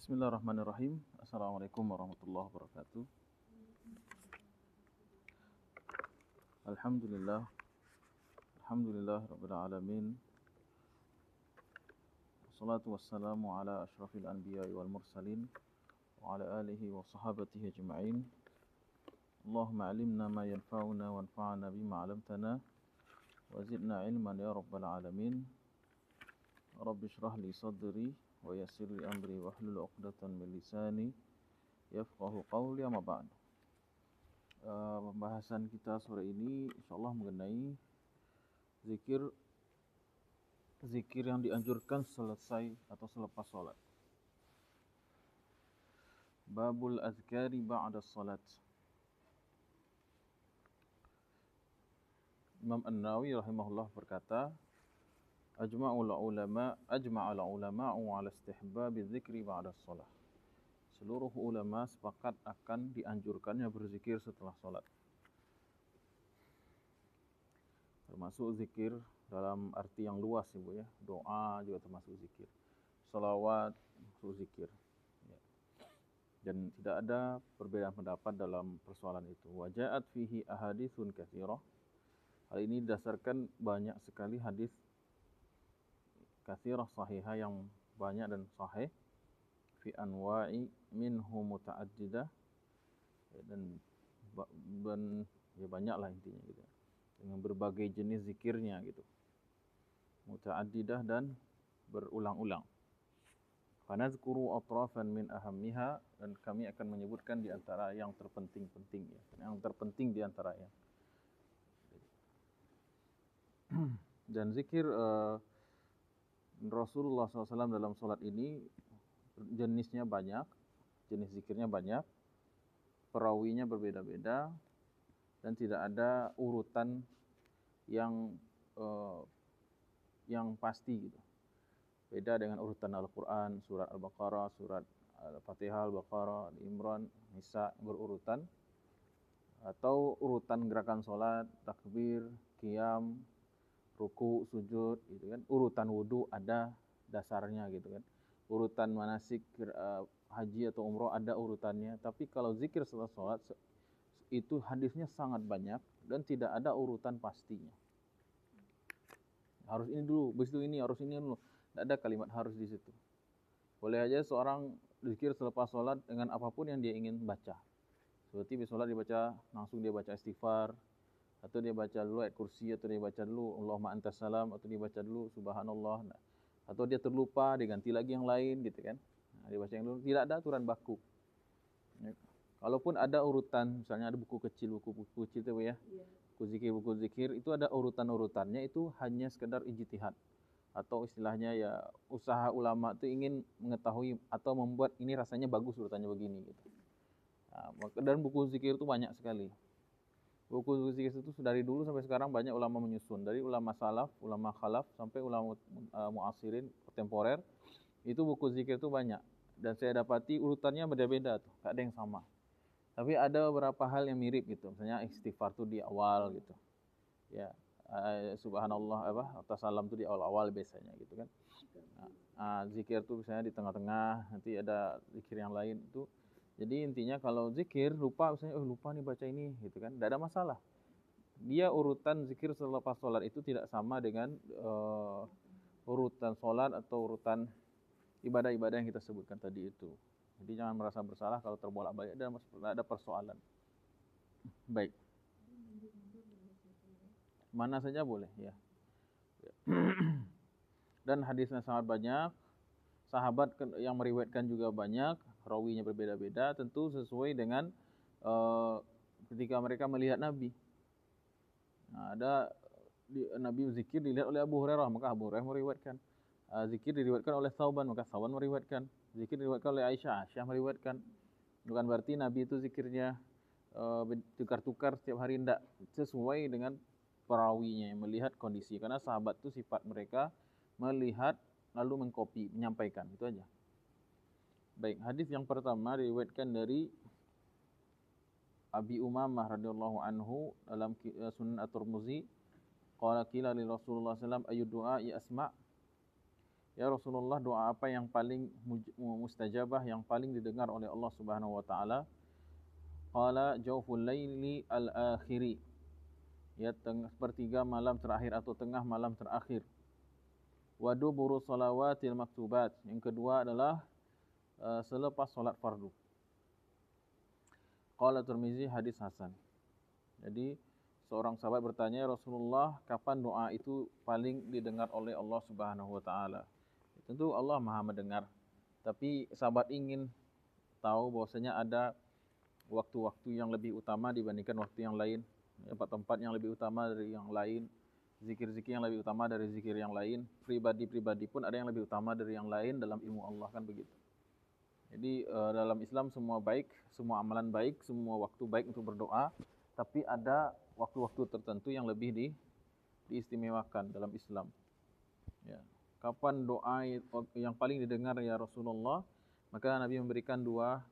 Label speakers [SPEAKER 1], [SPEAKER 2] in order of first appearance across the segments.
[SPEAKER 1] Bismillahirrahmanirrahim. Assalamualaikum warahmatullahi wabarakatuh. Alhamdulillah. Alhamdulillah Rabbil Alamin. Wassalatu wassalamu ala ashrafil anbiya'i wal mursalin wa ala alihi wa sahabatihi ajma'in. Allahumma alimna ma yanfa'una wanfa'na bima 'allamtana wa zidna ilman ya Rabbal Alamin. Rabbi shrah li sadri wa yassir li amri wa hlul 'uqdatan min lisani yafqahu qawli, amma ba'd. Pembahasan kita sore ini insyaallah mengenai zikir yang dianjurkan selesai atau selepas salat. Babul azkari ba'da salat. Imam An-Nawawi rahimahullah berkata, Ajma'ul ulama'u 'ala istihbabi dzikri ba'da shalah. Seluruh ulama sepakat akan dianjurkannya berzikir setelah salat. Termasuk zikir dalam arti yang luas, Ibu ya. Doa juga termasuk zikir. Salawat termasuk zikir. Ya. Dan tidak ada perbedaan pendapat dalam persoalan itu. Wa ja'at fihi ahaditsun katsirah. Hal ini didasarkan banyak sekali hadis katsirah sahihah yang banyak dan sahih fi anwa'i minhu muta'addidah, dan ya banyaklah intinya gitu. Dengan berbagai jenis zikirnya gitu. Muta'addidah dan berulang-ulang. Fanazkuru atrafan min ahammiha, dan kami akan menyebutkan di antara yang terpenting-penting ya. Yang terpenting di antaranya. Dan zikir Rasulullah SAW dalam sholat ini jenisnya banyak, jenis zikirnya banyak, perawinya berbeda-beda, dan tidak ada urutan yang pasti gitu. Beda dengan urutan Al-Quran, surat Al-Baqarah, surat Al-Fatihah, Al-Baqarah, Al-Imran, Nisa berurutan, atau urutan gerakan sholat, takbir, qiyam, ruku, sujud, gitu kan. Urutan wudu ada dasarnya gitu kan. Urutan manasik haji atau umroh ada urutannya. Tapi kalau zikir setelah sholat itu hadisnya sangat banyak dan tidak ada urutan pastinya. Harus ini dulu, begitu ini harus ini dulu. Tidak ada kalimat harus di situ. Boleh aja seorang zikir selepas sholat dengan apapun yang dia ingin baca. Seperti di sholat dibaca langsung dia baca istighfar, atau dia baca dulu ayat kursi, atau dia baca dulu Allahumma antas salam, atau dia baca dulu subhanallah, atau dia terlupa diganti lagi yang lain gitu kan. Nah, dia baca yang dulu, tidak ada aturan baku. Ya. Kalaupun ada urutan, misalnya ada buku kecil itu ya, buku zikir itu ada urutan-urutannya, itu hanya sekedar ijtihad atau istilahnya ya usaha ulama itu ingin mengetahui atau membuat ini rasanya bagus urutannya begini gitu. Nah, dan buku zikir itu banyak sekali. Buku zikir itu dari dulu sampai sekarang banyak ulama menyusun. Dari ulama salaf, ulama khalaf, sampai ulama muasirin, kontemporer. Itu buku zikir itu banyak. Dan saya dapati urutannya beda-beda tuh. Gak ada yang sama. Tapi ada beberapa hal yang mirip gitu. Misalnya istighfar tuh di awal gitu. Ya, subhanallah atas salam tuh di awal-awal biasanya gitu kan. Zikir tuh misalnya di tengah-tengah, nanti ada zikir yang lain itu. Jadi intinya kalau zikir lupa, misalnya lupa nih baca ini gitu kan, tidak ada masalah. Dia urutan zikir selepas sholat itu tidak sama dengan urutan sholat atau urutan ibadah-ibadah yang kita sebutkan tadi itu. Jadi jangan merasa bersalah kalau terbolak-balik, ada persoalan. Baik. Mana saja boleh ya. Dan hadisnya sangat banyak. Sahabat yang meriwayatkan juga banyak, rawinya berbeda-beda, tentu sesuai dengan ketika mereka melihat Nabi. Nah, ada Nabi zikir dilihat oleh Abu Hurairah, maka Abu Hurairah meriwayatkan. Zikir diriwayatkan oleh Thauban, maka Thauban meriwayatkan. Zikir diriwayatkan oleh Aisyah, Aisyah meriwayatkan. Bukan berarti Nabi itu zikirnya tukar-tukar setiap hari, tidak, sesuai dengan perawinya yang melihat kondisi. Karena sahabat itu sifat mereka melihat lalu mengkopi, menyampaikan, itu aja. Baik, hadis yang pertama diriwayatkan dari Abi Umamah radhiyallahu anhu dalam Sunan At-Tirmizi, qala qila li Rasulullah sallallahu alaihi wasallam ayu du'a ya asma'. "Ya Rasulullah, doa apa yang paling mustajabah, yang paling didengar oleh Allah Subhanahu wa taala?" Qala jawful laili al-akhiri, ya sepertiga malam terakhir atau tengah malam terakhir. Wa duburu salawatil maktubat, yang kedua adalah selepas solat fardu. Qala Tirmizi, hadis hasan. Jadi seorang sahabat bertanya, "Ya Rasulullah, kapan doa itu paling didengar oleh Allah Subhanahu wa taala?" Tentu Allah Maha mendengar, tapi sahabat ingin tahu bahwasanya ada waktu-waktu yang lebih utama dibandingkan waktu yang lain, tempat-tempat yang lebih utama dari yang lain, zikir-zikir yang lebih utama dari zikir yang lain, pribadi-pribadi pun ada yang lebih utama dari yang lain dalam ilmu Allah, kan begitu. Jadi dalam Islam semua baik, semua amalan baik, semua waktu baik untuk berdoa, tapi ada waktu-waktu tertentu yang lebih diistimewakan dalam Islam. Ya. Kapan doa yang paling didengar ya Rasulullah? Maka Nabi memberikan dua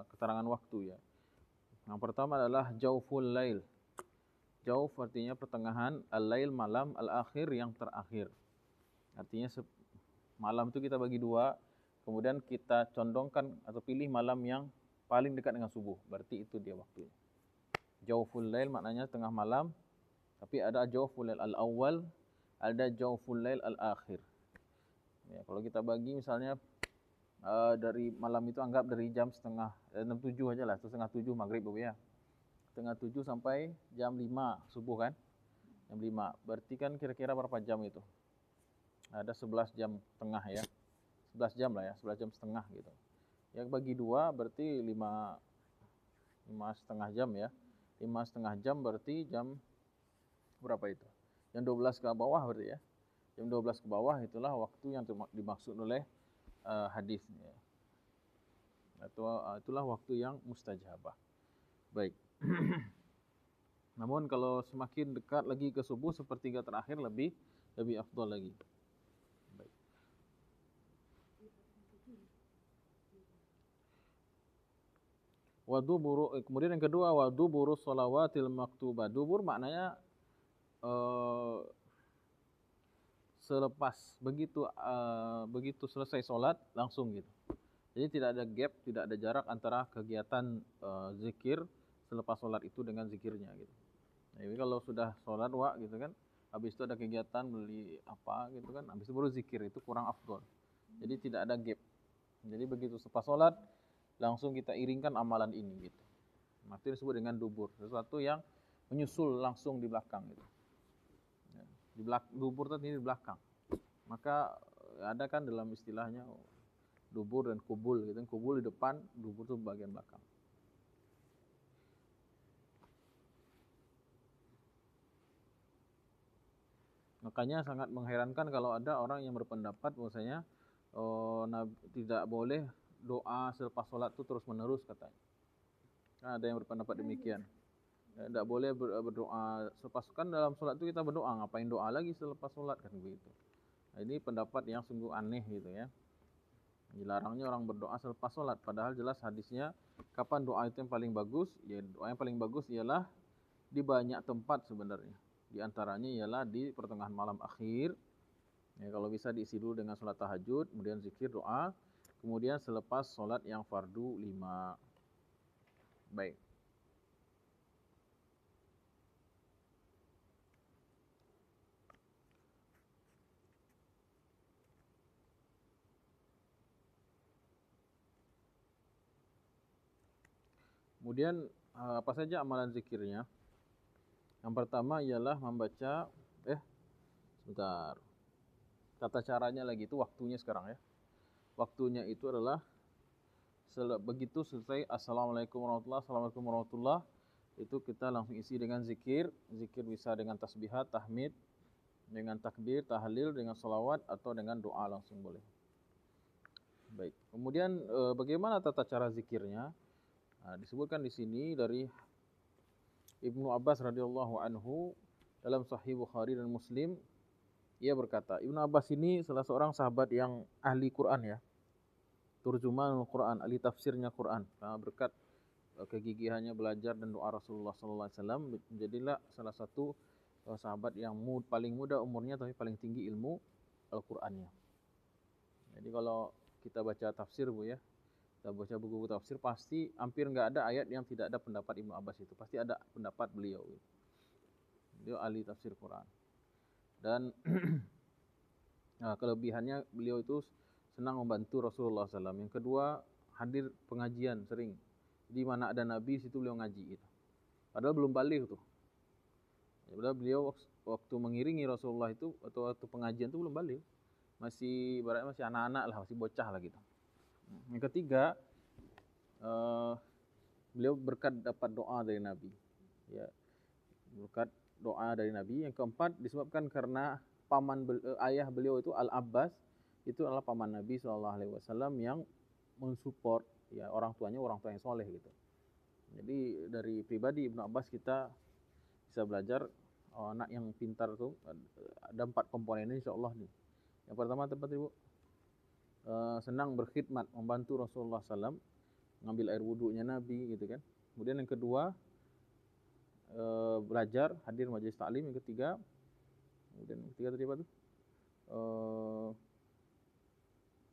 [SPEAKER 1] keterangan waktu, ya. Yang pertama adalah jauful lail. Jauf artinya pertengahan, al-lail malam, al-akhir yang terakhir. Artinya malam itu kita bagi dua, kemudian kita condongkan atau pilih malam yang paling dekat dengan subuh. Berarti itu dia waktunya. Jauful lail maknanya tengah malam, tapi ada jauful lail al-awwal, ada jauful lail al-akhir. Ya, kalau kita bagi misalnya dari malam itu anggap dari jam 6:30 aja lah, atau 6:30 maghrib ya. 6:30 sampai jam 5 subuh kan? Jam 5. Berarti kan kira-kira berapa jam itu? Ada 11 jam setengah ya. 11 jam lah ya, 11 jam setengah gitu. Yang bagi dua berarti 5,5 jam ya. 5,5 jam berarti jam berapa itu? Jam 12 ke bawah berarti ya. Jam 12 ke bawah itulah waktu yang dimaksud oleh hadisnya. Itulah waktu yang mustajabah. Baik. Namun kalau semakin dekat lagi ke subuh, sepertiga terakhir lebih afdal lagi. Baik. Kemudian yang kedua, waduburu shalawatil maktubah. Dubur maknanya selepas begitu selesai sholat langsung gitu. Jadi tidak ada gap, tidak ada jarak antara kegiatan zikir selepas sholat itu dengan zikirnya gitu. Jadi kalau sudah sholat gitu kan, habis itu ada kegiatan beli apa gitu kan, habis itu baru zikir, itu kurang afdol. Jadi tidak ada gap. Jadi begitu selepas sholat langsung kita iringkan amalan ini gitu. Maka disebut dengan dubur, sesuatu yang menyusul langsung di belakang gitu. Dubur tadi di belakang. Maka ada kan dalam istilahnya dubur dan kubul gitu. Kubul di depan, dubur itu bagian belakang. Makanya sangat mengherankan kalau ada orang yang berpendapat bahwasanya tidak boleh doa selepas sholat itu terus menerus katanya. Nah, ada yang berpendapat demikian. Tidak boleh berdoa selepas, kan dalam sholat itu kita berdoa, ngapain doa lagi selepas sholat kan begitu. Nah, ini pendapat yang sungguh aneh gitu ya. Dilarangnya orang berdoa selepas sholat, padahal jelas hadisnya kapan doa itu yang paling bagus. Ya, doa yang paling bagus ialah di banyak tempat sebenarnya. Di antaranya ialah di pertengahan malam akhir. Ya, kalau bisa diisi dulu dengan sholat tahajud, kemudian zikir doa, kemudian selepas sholat yang fardu 5. Baik. Kemudian apa saja amalan zikirnya? Yang pertama ialah membaca sebentar. Tata caranya lagi itu waktunya sekarang ya. Waktunya itu adalah begitu selesai Assalamualaikum warahmatullahi wabarakatuh, Assalamualaikum warahmatullahi wabarakatuh, itu kita langsung isi dengan zikir. Zikir bisa dengan tasbihat, tahmid, dengan takbir, tahlil, dengan salawat, atau dengan doa langsung boleh. Baik. Kemudian bagaimana tata cara zikirnya? Nah, disebutkan di sini dari Ibnu Abbas radhiyallahu anhu dalam Sahih Bukhari dan Muslim, ia berkata, Ibnu Abbas ini salah seorang sahabat yang ahli Quran ya, turjumanul Quran, ahli tafsirnya Quran. Karena berkat kegigihannya belajar dan doa Rasulullah SAW, menjadilah salah satu sahabat yang paling muda umurnya tapi paling tinggi ilmu Al-Qurannya. Jadi kalau kita baca tafsir Bu ya, kita baca buku-buku tafsir pasti hampir nggak ada ayat yang tidak ada pendapat Ibnu Abbas itu. Pasti ada pendapat beliau. Gitu. Beliau ahli tafsir Quran. Dan kelebihannya beliau itu senang membantu Rasulullah SAW. Yang kedua, hadir pengajian sering. Di mana ada Nabi, situ beliau ngaji. Gitu. Padahal belum balik tuh. Padahal beliau waktu mengiringi Rasulullah itu, atau waktu pengajian itu belum balik. Masih anak-anak lah, masih bocah lah gitu. Yang ketiga, beliau berkat dapat doa dari Nabi. Ya, berkat doa dari Nabi. Yang keempat, disebabkan karena ayah beliau itu Al-Abbas, itu adalah paman Nabi SAW yang mensupport ya orang tua yang soleh gitu. Jadi dari pribadi Ibnu Abbas kita bisa belajar anak yang pintar tuh ada 4 komponen ini insyaallah nih. Yang pertama tempat Ibu senang berkhidmat membantu Rasulullah SAW ngambil air wudunya Nabi gitu kan. Kemudian yang kedua belajar hadir majelis taklim. Yang ketiga tadi apa tuh?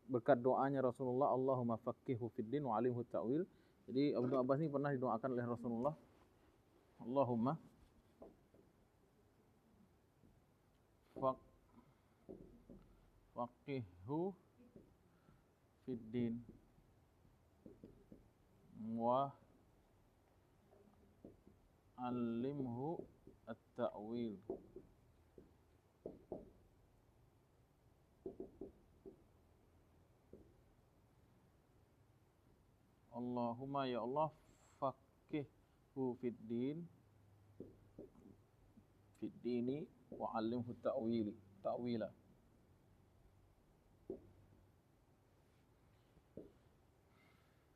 [SPEAKER 1] Berkat doanya Rasulullah, Allahumma faqihhu fiddin wa alimhu ta'wil. Jadi Ibnu Abbas ini pernah didoakan oleh Rasulullah, Allahumma faqihhu fiddin wa alimhu at-ta'wil. Allahumma ya Allah faqihhu fiddini wa alimhu ta'wila.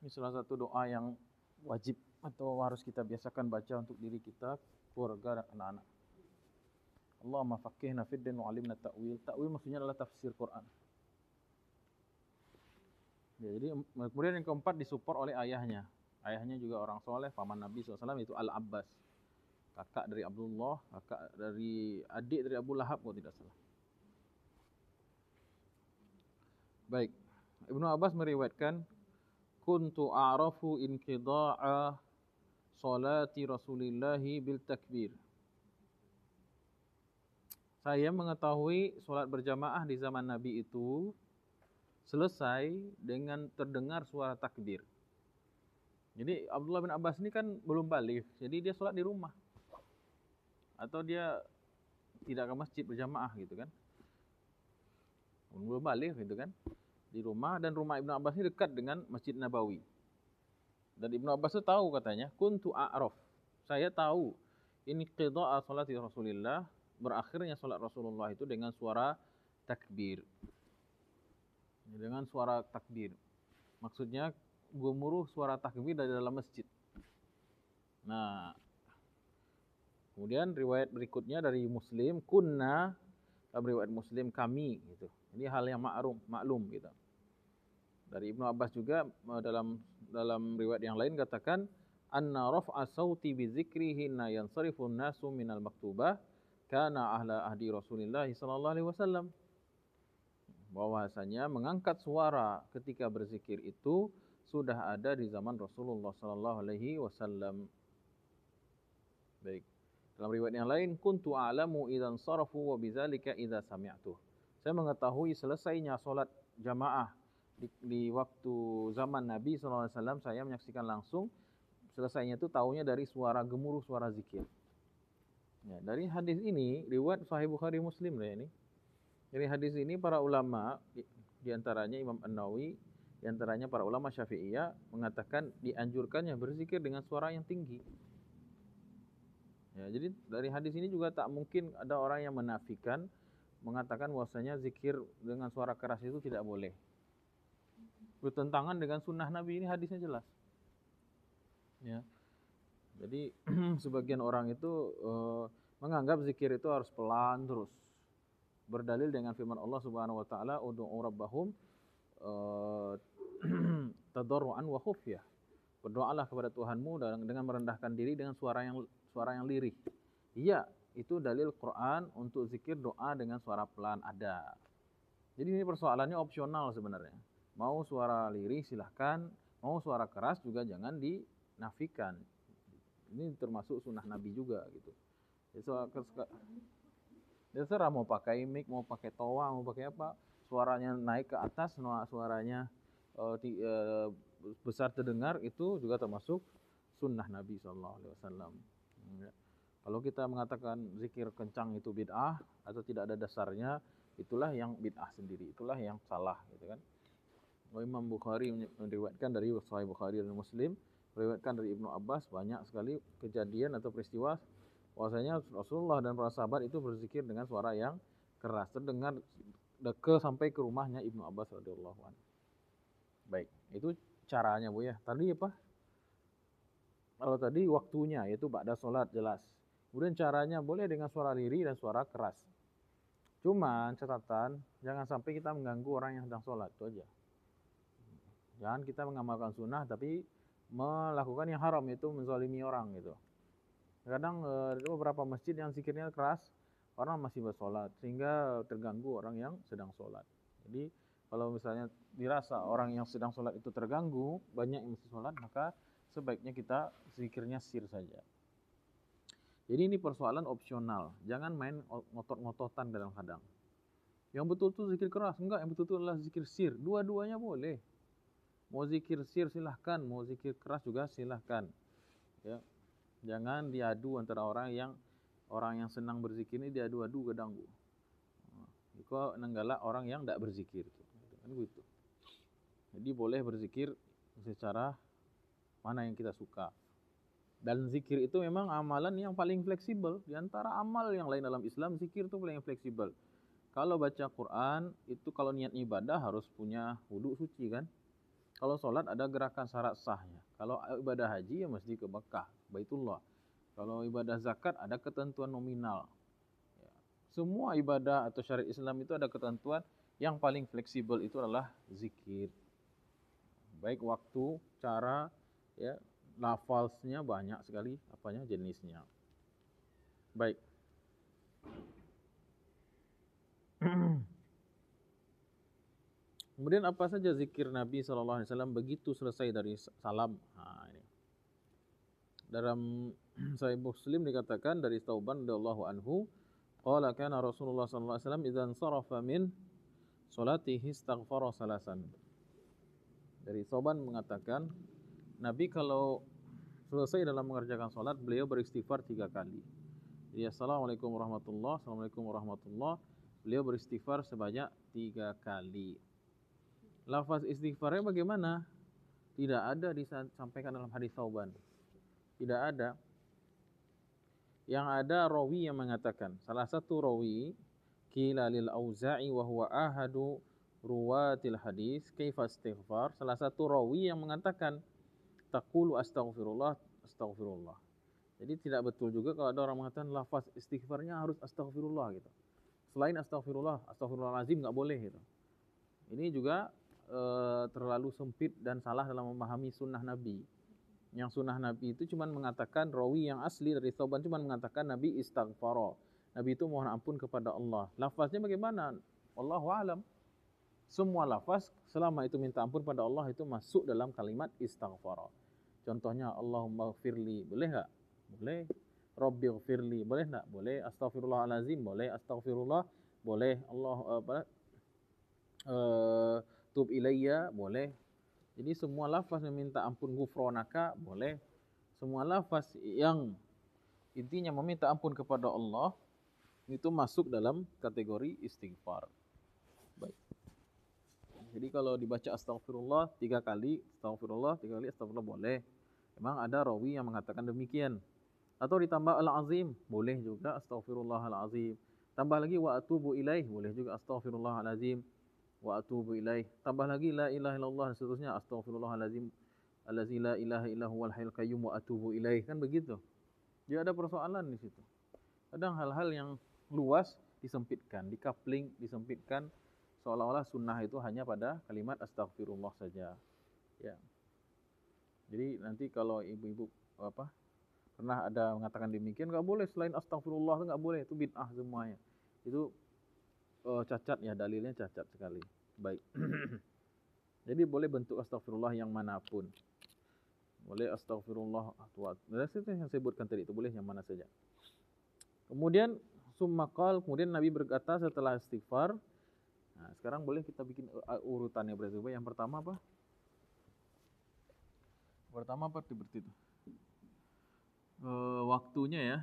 [SPEAKER 1] Ini salah satu doa yang wajib atau harus kita biasakan baca untuk diri kita, keluarga dan anak-anak. Allahumma faqihna fiddin wa alimna ta'wil. Ta'wil maksudnya adalah tafsir Quran. Ya, jadi kemudian yang keempat disupport oleh ayahnya. Ayahnya juga orang soleh, paman Nabi SAW, itu Al-Abbas. Kakak dari Abdullah, adik dari Abu Lahab kalau tidak salah. Baik, Ibnu Abbas meriwayatkan, kuntu a'rafu inqida'a salati Rasulillahi bil takbir. Saya mengetahui salat berjamaah di zaman Nabi itu selesai dengan terdengar suara takbir. Jadi Abdullah bin Abbas ini kan belum balik, jadi dia sholat di rumah. Atau dia tidak ke masjid berjamaah gitu kan. Belum balik gitu kan. Di rumah, dan rumah Ibnu Abbas ini dekat dengan Masjid Nabawi. Dan Ibnu Abbas itu tahu katanya, kuntu a'raf. Saya tahu ini qida'a salati Rasulillah, berakhirnya salat Rasulullah itu dengan suara takbir. Dengan suara takbir. Maksudnya gemuruh suara takbir dari dalam masjid. Nah, kemudian riwayat berikutnya dari Muslim, kunna, dalam riwayat Muslim kami gitu. Ini hal yang maklum gitu. Dari Ibnu Abbas juga dalam riwayat yang lain katakan anna raf'a sauti bi dzikrihi yansarifu an-nasu minal maktubah kana ahla ahdi Rasulillah sallallahu alaihi wasallam. Bahwasanya mengangkat suara ketika berzikir itu sudah ada di zaman Rasulullah sallallahu alaihi wasallam. Baik. Dalam riwayat yang lain, kuntu a'lamu idzan sarafu wa bidzalika idza sami'tu. Saya mengetahui selesainya salat jamaah di waktu zaman Nabi sallallahu alaihi wasallam, saya menyaksikan langsung selesainya itu tahunya dari suara gemuruh suara zikir. Ya, dari hadis ini riwayat Sahih Bukhari Muslim lah ini. Dari hadis ini para ulama, di antaranya Imam An-Nawawi, di antaranya para ulama Syafi'iyah mengatakan dianjurkannya berzikir dengan suara yang tinggi. Ya, jadi dari hadis ini juga tak mungkin ada orang yang menafikan, mengatakan bahwasanya zikir dengan suara keras itu tidak boleh. Bertentangan dengan sunnah Nabi, ini hadisnya jelas. Ya. Jadi sebagian orang itu menganggap zikir itu harus pelan terus. Berdalil dengan firman Allah Subhanahu wa taala, ud'u rabbahum tadarruan wa khufyah. Berdoalah kepada Tuhanmu dengan merendahkan diri dengan suara yang lirih. Iya, itu dalil Quran untuk zikir doa dengan suara pelan ada. Jadi ini persoalannya opsional sebenarnya. Mau suara lirih silahkan, mau suara keras juga jangan dinafikan. Ini termasuk sunnah Nabi juga gitu. Ya serah mau pakai mic, mau pakai toa, mau pakai apa, suaranya naik ke atas, suaranya besar terdengar, itu juga termasuk sunnah Nabi SAW. Ya. Kalau kita mengatakan zikir kencang itu bid'ah atau tidak ada dasarnya, itulah yang bid'ah sendiri, itulah yang salah, gitu kan. Imam Bukhari meriwayatkan dari Sahih Bukhari dan Muslim, meriwayatkan dari Ibnu Abbas banyak sekali kejadian atau peristiwa bahwasanya Rasulullah dan para sahabat itu berzikir dengan suara yang keras, terdengar sampai ke rumahnya Ibnu Abbas radhiyallahu anhu. Baik, itu caranya Bu ya. Tadi apa? Kalau tadi waktunya yaitu ba'da salat jelas. Kemudian caranya boleh dengan suara lirih dan suara keras. Cuman catatan jangan sampai kita mengganggu orang yang sedang sholat, itu aja. Jangan kita mengamalkan sunnah tapi melakukan yang haram, yaitu menzalimi orang gitu. Kadang ada beberapa masjid yang zikirnya keras, orang masih bersolat sehingga terganggu orang yang sedang sholat. Jadi kalau misalnya dirasa orang yang sedang sholat itu terganggu, banyak yang masih sholat, maka sebaiknya kita zikirnya sir saja. Jadi ini persoalan opsional, jangan main ngotot-ngototan kadang-kadang. Yang betul-betul zikir keras, enggak, yang betul-betul adalah zikir sir. Dua-duanya boleh. Mau zikir sir silahkan, mau zikir keras juga silahkan. Ya. Jangan diadu antara orang yang senang berzikir ini diadu-adu kadang. Kok nenggala orang yang tidak berzikir. Kan begitu. Jadi boleh berzikir secara mana yang kita suka. Dan zikir itu memang amalan yang paling fleksibel. Di antara amal yang lain dalam Islam, zikir itu paling fleksibel. Kalau baca Quran, itu kalau niat ibadah harus punya wudu suci kan. Kalau sholat ada gerakan syarat sahnya. Kalau ibadah haji ya mesti ke Mekah, Baitullah. Kalau ibadah zakat ada ketentuan nominal. Ya. Semua ibadah atau syariat Islam itu ada ketentuan, yang paling fleksibel itu adalah zikir. Baik waktu, cara, ya, lafaznya banyak sekali jenisnya. Baik. Kemudian apa saja zikir Nabi SAW begitu selesai dari salam? Nah, ini. Dalam Sahih Muslim dikatakan dari Thauban radhiyallahu anhu, qala kana Rasulullah sallallahu alaihi wasallam idzan sarafa min salatihi istaghfara salasan. Dari Thauban mengatakan, Nabi kalau selesai dalam mengerjakan salat, beliau beristighfar 3 kali. Jadi assalamualaikum warahmatullahi, assalamualaikum warahmatullahi, beliau beristighfar sebanyak 3 kali. Lafaz istighfarnya bagaimana? Tidak ada disampaikan dalam hadis Thauban. Tidak ada. Yang ada rawi yang mengatakan, salah satu rawi, qila lil Auza'i wa huwa ahadu ruwatil hadis, kaifa istighfar? Salah satu rawi yang mengatakan, taqulu astaghfirullah, astaghfirullah. Jadi tidak betul juga kalau ada orang mengatakan lafaz istighfarnya harus astaghfirullah gitu. Selain astaghfirullahalazim enggak boleh gitu. Ini juga terlalu sempit dan salah dalam memahami sunnah Nabi. Yang sunnah Nabi itu cuma mengatakan, rawi yang asli dari Thauban cuma mengatakan Nabi istaghfara. Nabi itu mohon ampun kepada Allah. Lafaznya bagaimana? Wallahu a'lam. Semua lafaz selama itu minta ampun pada Allah itu masuk dalam kalimat istaghfara. Contohnya Allahumma ghfirli, boleh enggak? Boleh. Rabbi ghfirli, boleh enggak? Boleh. Astaghfirullahalazim, boleh. Astaghfirullah, boleh. Tub ilayya, boleh. Jadi semua lafaz yang minta ampun ghufranaka, boleh. Semua lafaz yang intinya meminta ampun kepada Allah itu masuk dalam kategori istighfar. Baik. Jadi kalau dibaca astaghfirullah 3 kali, astaghfirullah 3 kali, astaghfirullah boleh. Memang ada rawi yang mengatakan demikian. Atau ditambah al-azim, boleh juga astaghfirullahalazim. Tambah lagi wa atubu ilaih, boleh juga astaghfirullahalazim. Wa atubu ilaih. Tambah lagi la ilaha illallah dan seterusnya, astaghfirullahalazim allazi la ilaha illa huwal hayyul qayyum wa atubu ilaih, kan begitu. Dia ada persoalan di situ. Kadang hal-hal yang luas disempitkan, dikapling, disempitkan seolah-olah sunnah itu hanya pada kalimat astaghfirullah saja. Ya. Jadi nanti kalau ibu-ibu pernah ada mengatakan demikian, enggak boleh selain astaghfirullah, enggak boleh, itu bid'ah semuanya. Itu cacat ya, dalilnya cacat sekali. Baik. Jadi boleh bentuk astagfirullah yang manapun. Boleh astagfirullah itu yang saya sebutkan tadi itu boleh yang mana saja. Kemudian summakal, kemudian Nabi berkata setelah istighfar. Nah, sekarang boleh kita bikin urutannya berarti. Yang pertama apa? Pertama apa seperti itu? Waktunya ya.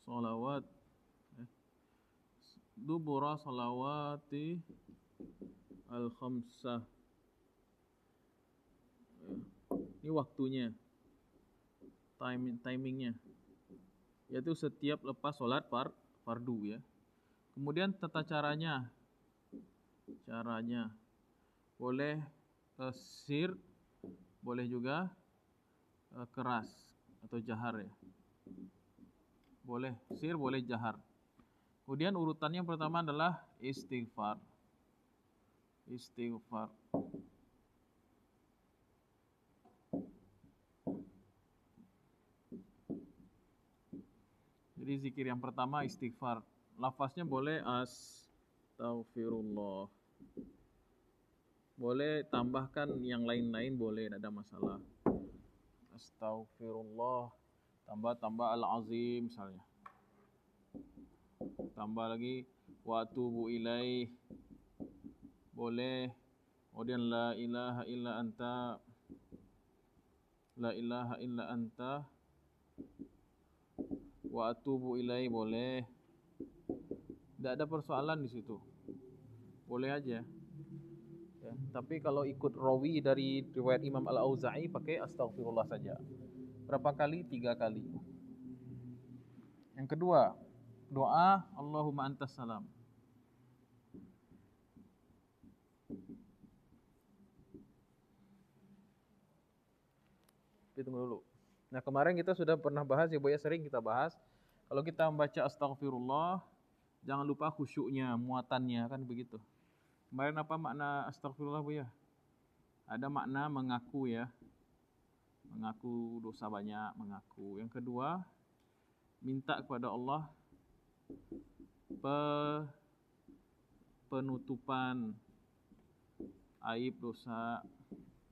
[SPEAKER 1] Salawat dubura salawati al-khamsah. Ini waktunya, timingnya, yaitu setiap lepas sholat fardu ya. Kemudian tata caranya boleh sir, boleh juga keras atau jahar ya. Boleh sir, boleh jahar. Kemudian urutannya yang pertama adalah istighfar. Jadi zikir yang pertama istighfar. Lafaznya boleh astaghfirullah. Boleh tambahkan yang lain-lain boleh, tidak ada masalah. Astaghfirullah. Tambah al-azim misalnya. Tambah lagi wa atubu ilaih. Boleh. Kemudian la ilaha illa anta wa atubu ilaih boleh. Tidak ada persoalan di situ. Boleh aja. Ya, tapi kalau ikut rawi dari riwayat Imam Al-Auza'i pakai astaghfirullah saja. Berapa kali? 3 kali. Yang kedua, doa Allahumma antas salam. Tunggu dulu. Nah, kemarin kita sudah pernah bahas ya, Buya, sering kita bahas. Kalau kita membaca astaghfirullah, jangan lupa khusyuknya, muatannya, kan begitu. Kemarin apa makna astaghfirullah, Buya? Ada makna mengaku ya. Mengaku dosa banyak, mengaku. Yang kedua, minta kepada Allah penutupan aib dosa.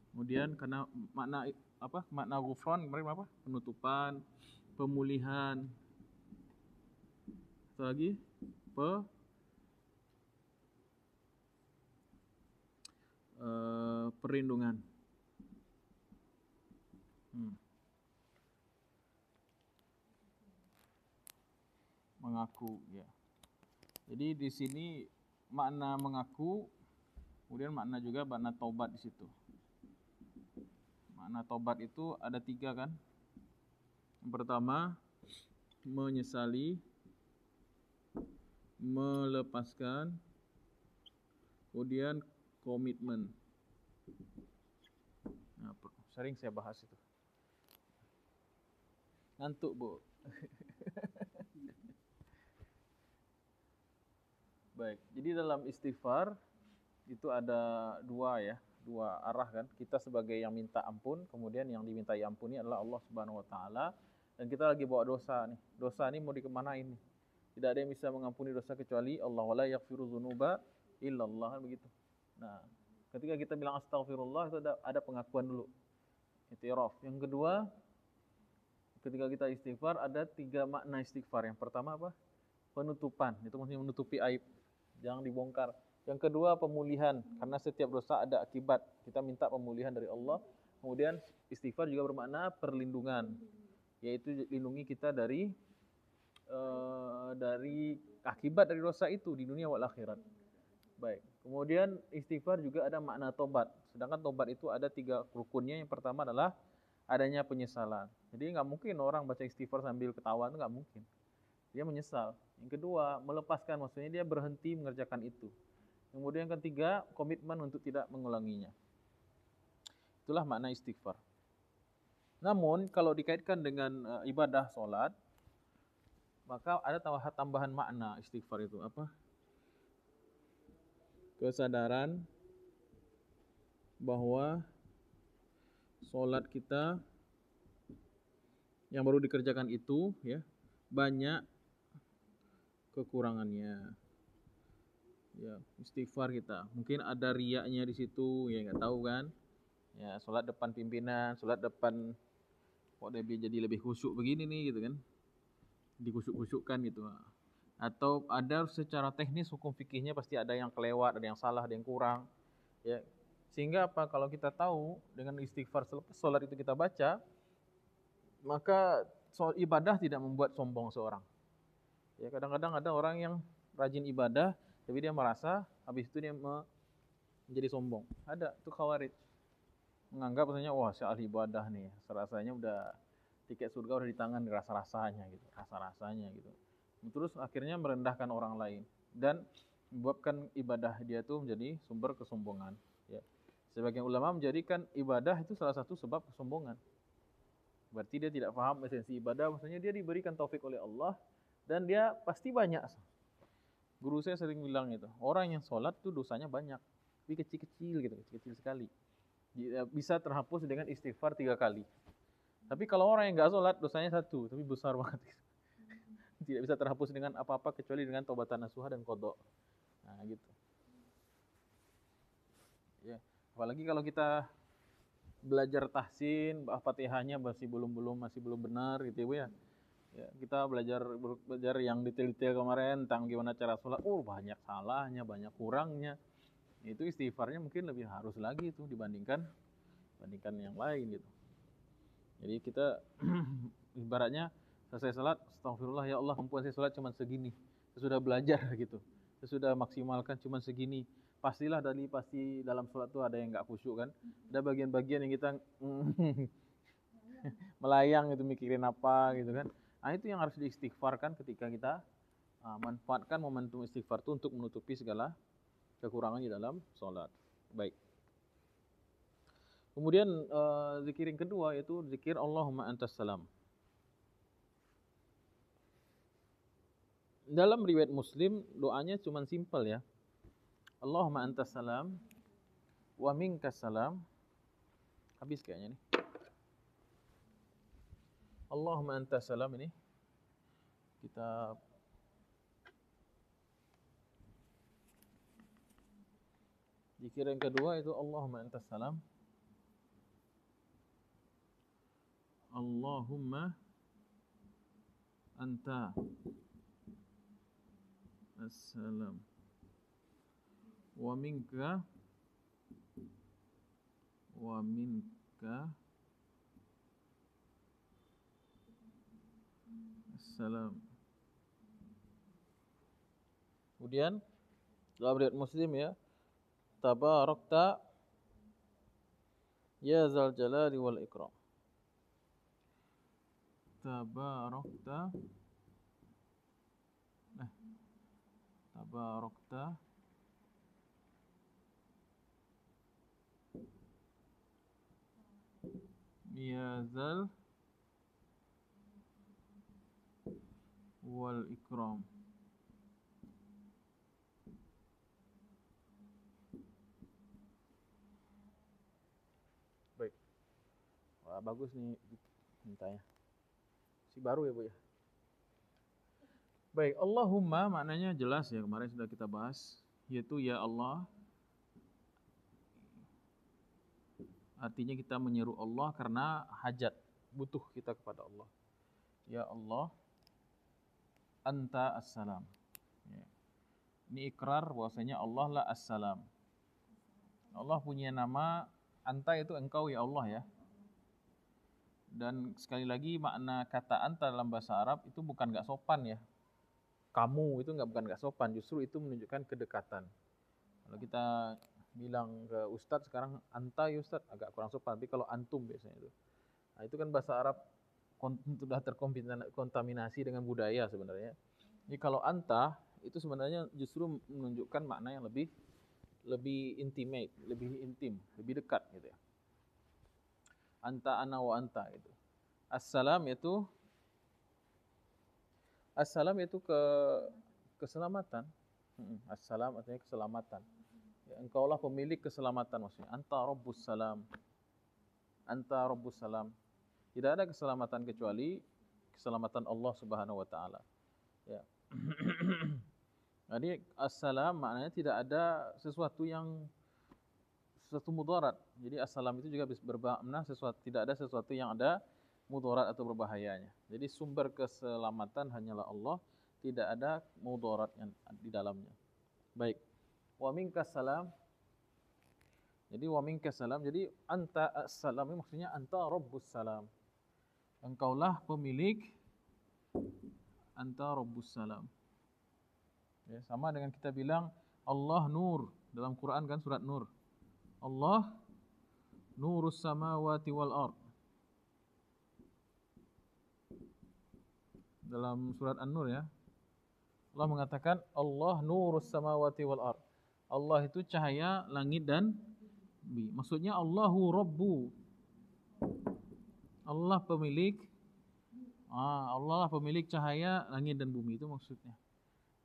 [SPEAKER 1] Kemudian karena makna apa? Makna ghufran kemarin apa? Penutupan, pemulihan. Satu lagi, perlindungan. Mengaku ya. Jadi di sini makna mengaku, kemudian makna juga makna taubat di situ. Makna taubat itu ada 3 kan? Yang pertama, menyesali, melepaskan, kemudian komitmen. Nah, sering saya bahas itu. Ngantuk, Bu. Baik, jadi dalam istighfar itu ada 2 ya, 2 arah kan. Kita sebagai yang minta ampun, kemudian yang dimintai ampuni adalah Allah Subhanahu wa taala. Dan kita lagi bawa dosa nih. Dosa ini mau dikemanain nih? Tidak ada yang bisa mengampuni dosa kecuali Allah. Wala yaghfiru dzunuba illallah, begitu. Nah, ketika kita bilang astagfirullah itu ada pengakuan dulu. I'tiraf. Yang kedua, ketika kita istighfar ada 3 makna istighfar. Yang pertama apa? Penutupan. Itu maksudnya menutupi aib. Jangan dibongkar. Yang kedua, pemulihan. Karena setiap dosa ada akibat. Kita minta pemulihan dari Allah. Kemudian istighfar juga bermakna perlindungan. Yaitu lindungi kita dari akibat dari dosa itu di dunia wal akhirat. Baik. Kemudian istighfar juga ada makna tobat. Sedangkan tobat itu ada 3 rukunnya. Yang pertama adalah adanya penyesalan. Jadi nggak mungkin orang baca istighfar sambil ketawa, itu nggak mungkin. Dia menyesal. Yang kedua, melepaskan, maksudnya dia berhenti mengerjakan itu. Kemudian yang ketiga, komitmen untuk tidak mengulanginya. Itulah makna istighfar. Namun kalau dikaitkan dengan ibadah sholat, maka ada tambahan makna istighfar itu apa? Kesadaran bahwa sholat kita yang baru dikerjakan itu ya banyak kekurangannya. Ya, istighfar kita. Mungkin ada riyaknya di situ, ya nggak tahu kan. Ya, sholat depan pimpinan, sholat depan kok dia jadi lebih khusyuk begini nih gitu kan. Dikusyuk-kusyukkan gitu. Atau ada secara teknis hukum fikihnya pasti ada yang kelewat, ada yang salah, ada yang kurang. Ya. Sehingga apa? Kalau kita tahu dengan istighfar selepas sholat itu kita baca, maka ibadah tidak membuat sombong seorang. Ya, kadang-kadang ada orang yang rajin ibadah, tapi dia merasa habis itu dia menjadi sombong. Ada itu khawarij. Menganggap misalnya wah si ahli ibadah nih, rasanya udah tiket surga udah di tangan, rasa-rasanya gitu, rasa-rasanya gitu. Terus akhirnya merendahkan orang lain dan membuatkan ibadah dia itu menjadi sumber kesombongan. Ya. Sebagian ulama menjadikan ibadah itu salah satu sebab kesombongan. Berarti dia tidak paham esensi ibadah, maksudnya dia diberikan taufik oleh Allah dan dia pasti banyak. Guru saya sering bilang itu, orang yang sholat tuh dosanya banyak, tapi kecil-kecil gitu, kecil-kecil sekali. Bisa terhapus dengan istighfar 3 kali. Tapi kalau orang yang nggak sholat dosanya 1, tapi besar banget. Tidak bisa terhapus dengan apa-apa kecuali dengan taubatan nasuha dan qadha. Nah, gitu. Ya, apalagi kalau kita belajar tahsin, Fatihahnya masih belum benar gitu ya. Ya, kita belajar yang detail-detail kemarin tentang gimana cara sholat. Banyak salahnya, banyak kurangnya. Itu istighfarnya mungkin lebih harus lagi itu dibandingkan yang lain gitu. Jadi kita ibaratnya selesai sholat, astagfirullah ya Allah, kemampuan saya sholat cuma segini. Saya sudah belajar gitu. Saya sudah maksimalkan cuma segini. Pastilah pasti dalam sholat itu ada yang nggak khusyuk kan. Ada bagian-bagian yang kita melayang gitu mikirin apa gitu kan. Nah itu yang harus diistighfarkan ketika kita manfaatkan momentum istighfar itu untuk menutupi segala kekurangan di dalam sholat. Baik. Kemudian zikir yang kedua yaitu zikir Allahumma antas salam. Dalam riwayat Muslim doanya cuma simpel ya. Allahumma antas salam wa minkas salam. Habis kayaknya nih. Allahumma antas salam ini kita zikir yang kedua itu Allahumma antas salam. Allahumma anta assalam wa minka assalam. Kemudian dalam riwayat Muslim ya, tabarakta ya zal jalali wal ikram. Tabarakta ya zal wal ikram. Baik. Wah, bagus nih mintanya. Si baru ya, Bu ya. Baik, Allahumma maknanya jelas ya, kemarin sudah kita bahas, yaitu ya Allah. Artinya kita menyeru Allah karena hajat, butuh kita kepada Allah. Ya Allah, anta assalam. Ya. Ini ikrar bahwasanya Allah lah assalam. Allah punya nama, anta itu engkau ya Allah ya. Dan sekali lagi makna kata anta dalam bahasa Arab itu bukan gak sopan ya. Kamu itu bukan gak sopan, justru itu menunjukkan kedekatan. Kalau kita bilang ke ustadz sekarang anta ya ustadz agak kurang sopan, tapi kalau antum biasanya itu. Nah, itu kan bahasa Arab sudah terkontaminasi dengan budaya sebenarnya. Jadi kalau anta itu sebenarnya justru menunjukkan makna yang lebih intimate, lebih intim, lebih dekat gitu ya. Anta ana wa anta itu. Assalam itu keselamatan. Assalam artinya keselamatan. Ya, engkaulah pemilik keselamatan maksudnya. Anta Rabbus Salam. Anta Rabbus Salam. Tidak ada keselamatan kecuali keselamatan Allah Subhanahu wa taala. Ya. Jadi assalam maknanya tidak ada sesuatu mudarat. Jadi assalam itu juga bermakna tidak ada sesuatu yang ada mudarat atau berbahayanya. Jadi sumber keselamatan hanyalah Allah, tidak ada mudarat yang di dalamnya. Baik. Wa minkas salam. Jadi wa minkas salam. Jadi anta as-salam ini maksudnya anta rabbus salam. Engkaulah pemilik, anta rabbus salam. Ya, sama dengan kita bilang Allah nur dalam Quran kan surat Nur. Allah nurus samawati wal ard. Dalam surat An-Nur ya. Allah mengatakan Allah nurus samawati wal ard. Allah itu cahaya langit dan bumi. Maksudnya Allahu Rabbu. Allah pemilik Allah lah pemilik cahaya langit dan bumi, itu maksudnya.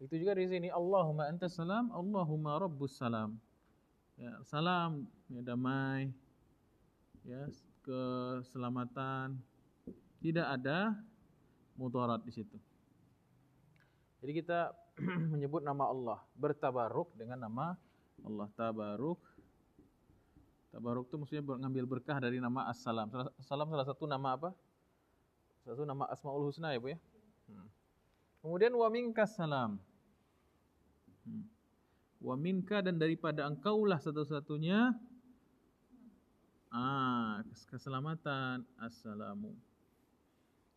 [SPEAKER 1] Itu juga di sini Allahumma antas salam, Allahumma rabbus salam. Ya, salam, ya, damai, ya, keselamatan. Tidak ada mudarat di situ. Jadi kita menyebut nama Allah, bertabaruk dengan nama Allah. Tabaruk itu maksudnya mengambil berkah dari nama As-Salam. Salam salah satu nama apa? Salah satu nama Asmaul Husna ya Bu ya. Kemudian wa minkas salam. Wa minka, dan daripada engkaulah satu-satunya keselamatan, assalamu.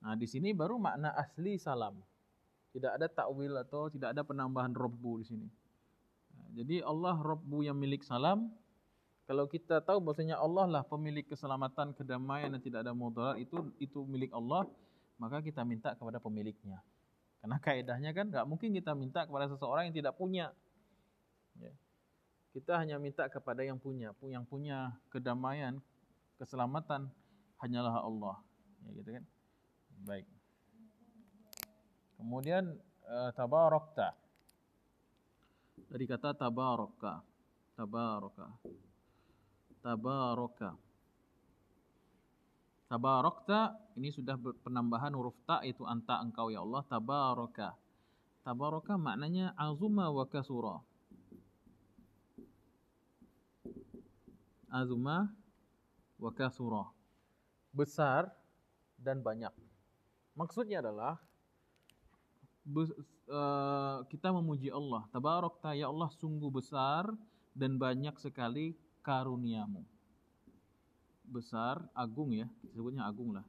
[SPEAKER 1] Nah, di sini baru makna asli salam. Tidak ada takwil atau tidak ada penambahan Rabbu di sini. Nah, jadi Allah Rabbu yang milik salam. Kalau kita tahu bahwasanya Allah lah pemilik keselamatan, kedamaian dan tidak ada mudarat, itu milik Allah, maka kita minta kepada pemiliknya. Karena kaidahnya kan enggak mungkin kita minta kepada seseorang yang tidak punya. Ya. Kita hanya minta kepada yang punya kedamaian, keselamatan hanyalah Allah. Ya gitu kan. Baik. Kemudian tabarakta. Dari kata tabaraka. Tabarakta ini sudah penambahan huruf ta, itu anta, engkau ya Allah. Tabaraka maknanya azuma wa kasura. Azuma wa kasura, besar dan banyak. Maksudnya adalah kita memuji Allah. Tabarakta ya Allah, sungguh besar dan banyak sekali karuniamu. Besar, agung ya, disebutnya agung lah.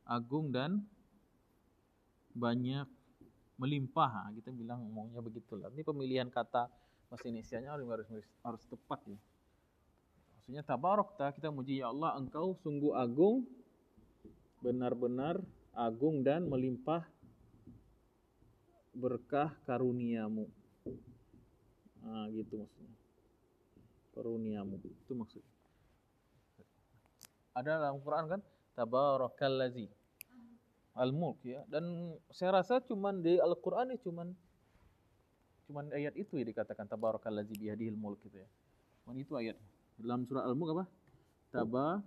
[SPEAKER 1] Agung dan banyak, melimpah. Kita bilang ngomongnya begitulah. Ini pemilihan kata bahasa Indonesianya harus tepat ya. Maksudnya tabarakta, kita muji ya Allah, engkau sungguh agung, benar-benar agung dan melimpah berkah karuniamu. Nah, gitu maksudnya. Karuniamu, itu maksudnya. Ada dalam Quran kan, tabarakallazi al-mulk ya. Dan saya rasa cuman di Al-Quran ya cuman ayat itu ya dikatakan tabarakallazi biyadihil mulk gitu ya. Cuman itu ayat. Dalam surah Al-Mulk apa?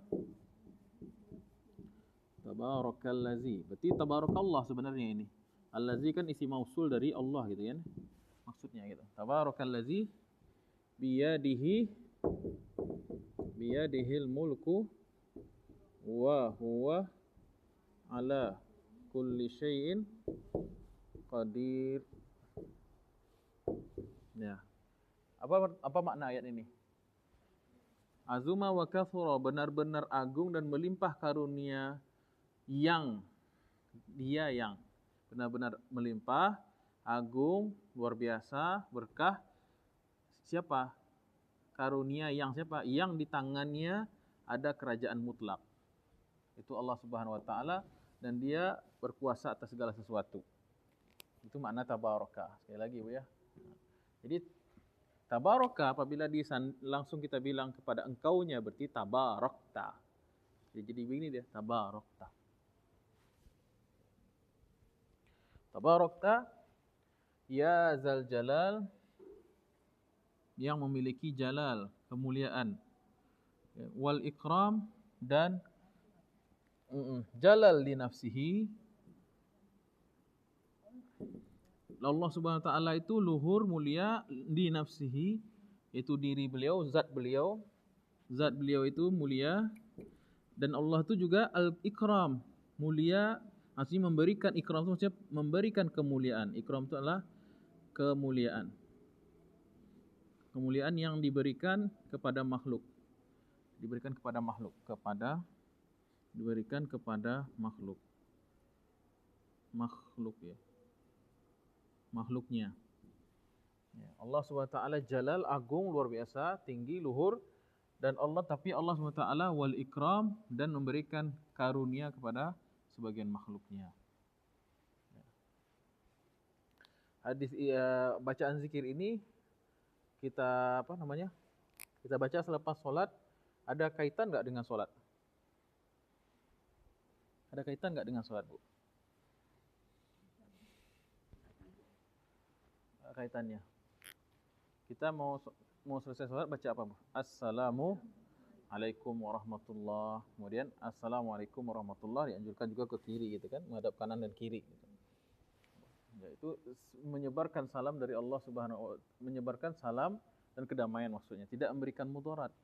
[SPEAKER 1] Tabarakallazi. Berarti tabarakallah sebenarnya ini. Allazi kan isi mausul dari Allah gitu kan. Maksudnya gitu. Tabarakallazi biyadihil mulku wa huwa ala kulli syai'in qadir. Ya. Apa makna ayat ini? Azuma wa kathura, benar-benar agung dan melimpah karunia yang benar-benar melimpah, agung, luar biasa, berkah. Siapa? Karunia yang siapa? Yang di tangannya ada kerajaan mutlak. Itu Allah Subhanahu wa taala, dan dia berkuasa atas segala sesuatu. Itu makna tabaraka. Sekali lagi Bu ya. Jadi tabaraka apabila langsung kita bilang kepada engkaunya berarti tabarakta. Jadi begini dia, tabarakta. Tabarakta ya zal jalal, yang memiliki jalal, kemuliaan, wal ikram, dan jalal li nafsihi. Allah Subhanahu wa taala itu luhur, mulia di nafsihi, itu diri beliau, zat beliau. Zat beliau itu mulia, dan Allah itu juga al-ikram, mulia, maksudnya memberikan. Ikram itu maksudnya memberikan kemuliaan. Ikram itu adalah kemuliaan. Kemuliaan yang diberikan kepada makhluk. Diberikan kepada makhluk, diberikan kepada makhluk. Makhluk ya. Makhluknya. Ya, Allah SWT jalal, agung, luar biasa, tinggi, luhur, dan tapi Allah SWT wal ikram, dan memberikan karunia kepada sebagian makhluknya. Ya. Hadis bacaan zikir ini kita kita baca selepas solat. Ada kaitan nggak dengan solat? Ada kaitan nggak dengan solat, Bu? Kaitannya. Kita mau selesai sholat baca apa, Bu? Assalamualaikum warahmatullahi. Kemudian assalamualaikum warahmatullahi, dianjurkan juga ke kiri gitu kan, menghadap kanan dan kiri gitu. Yaitu menyebarkan salam dari Allah Subhanahu wa taala, menyebarkan salam dan kedamaian maksudnya, tidak memberikan mudarat.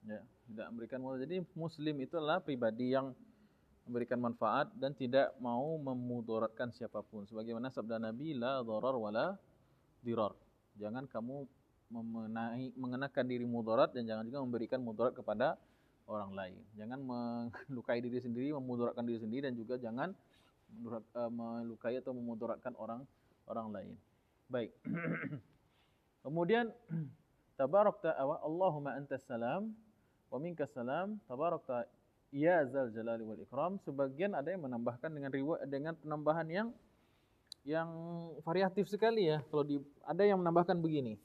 [SPEAKER 1] Ya, tidak memberikan mudarat. Jadi muslim itu adalah pribadi yang memberikan manfaat dan tidak mau memudaratkan siapapun. Sebagaimana sabda Nabi, la dharar wala dirar. Jangan kamu mengenakan diri mudarat, dan jangan juga memberikan mudarat kepada orang lain. Jangan melukai diri sendiri, memudaratkan diri sendiri, dan juga jangan melukai atau memudaratkan orang lain. Baik. Kemudian tabarakta Allahumma antas salam wa minkas salam, tabarakta ya zal jalali wal ikram. Sebagian ada yang menambahkan dengan penambahan yang variatif sekali ya. Ada yang menambahkan begini.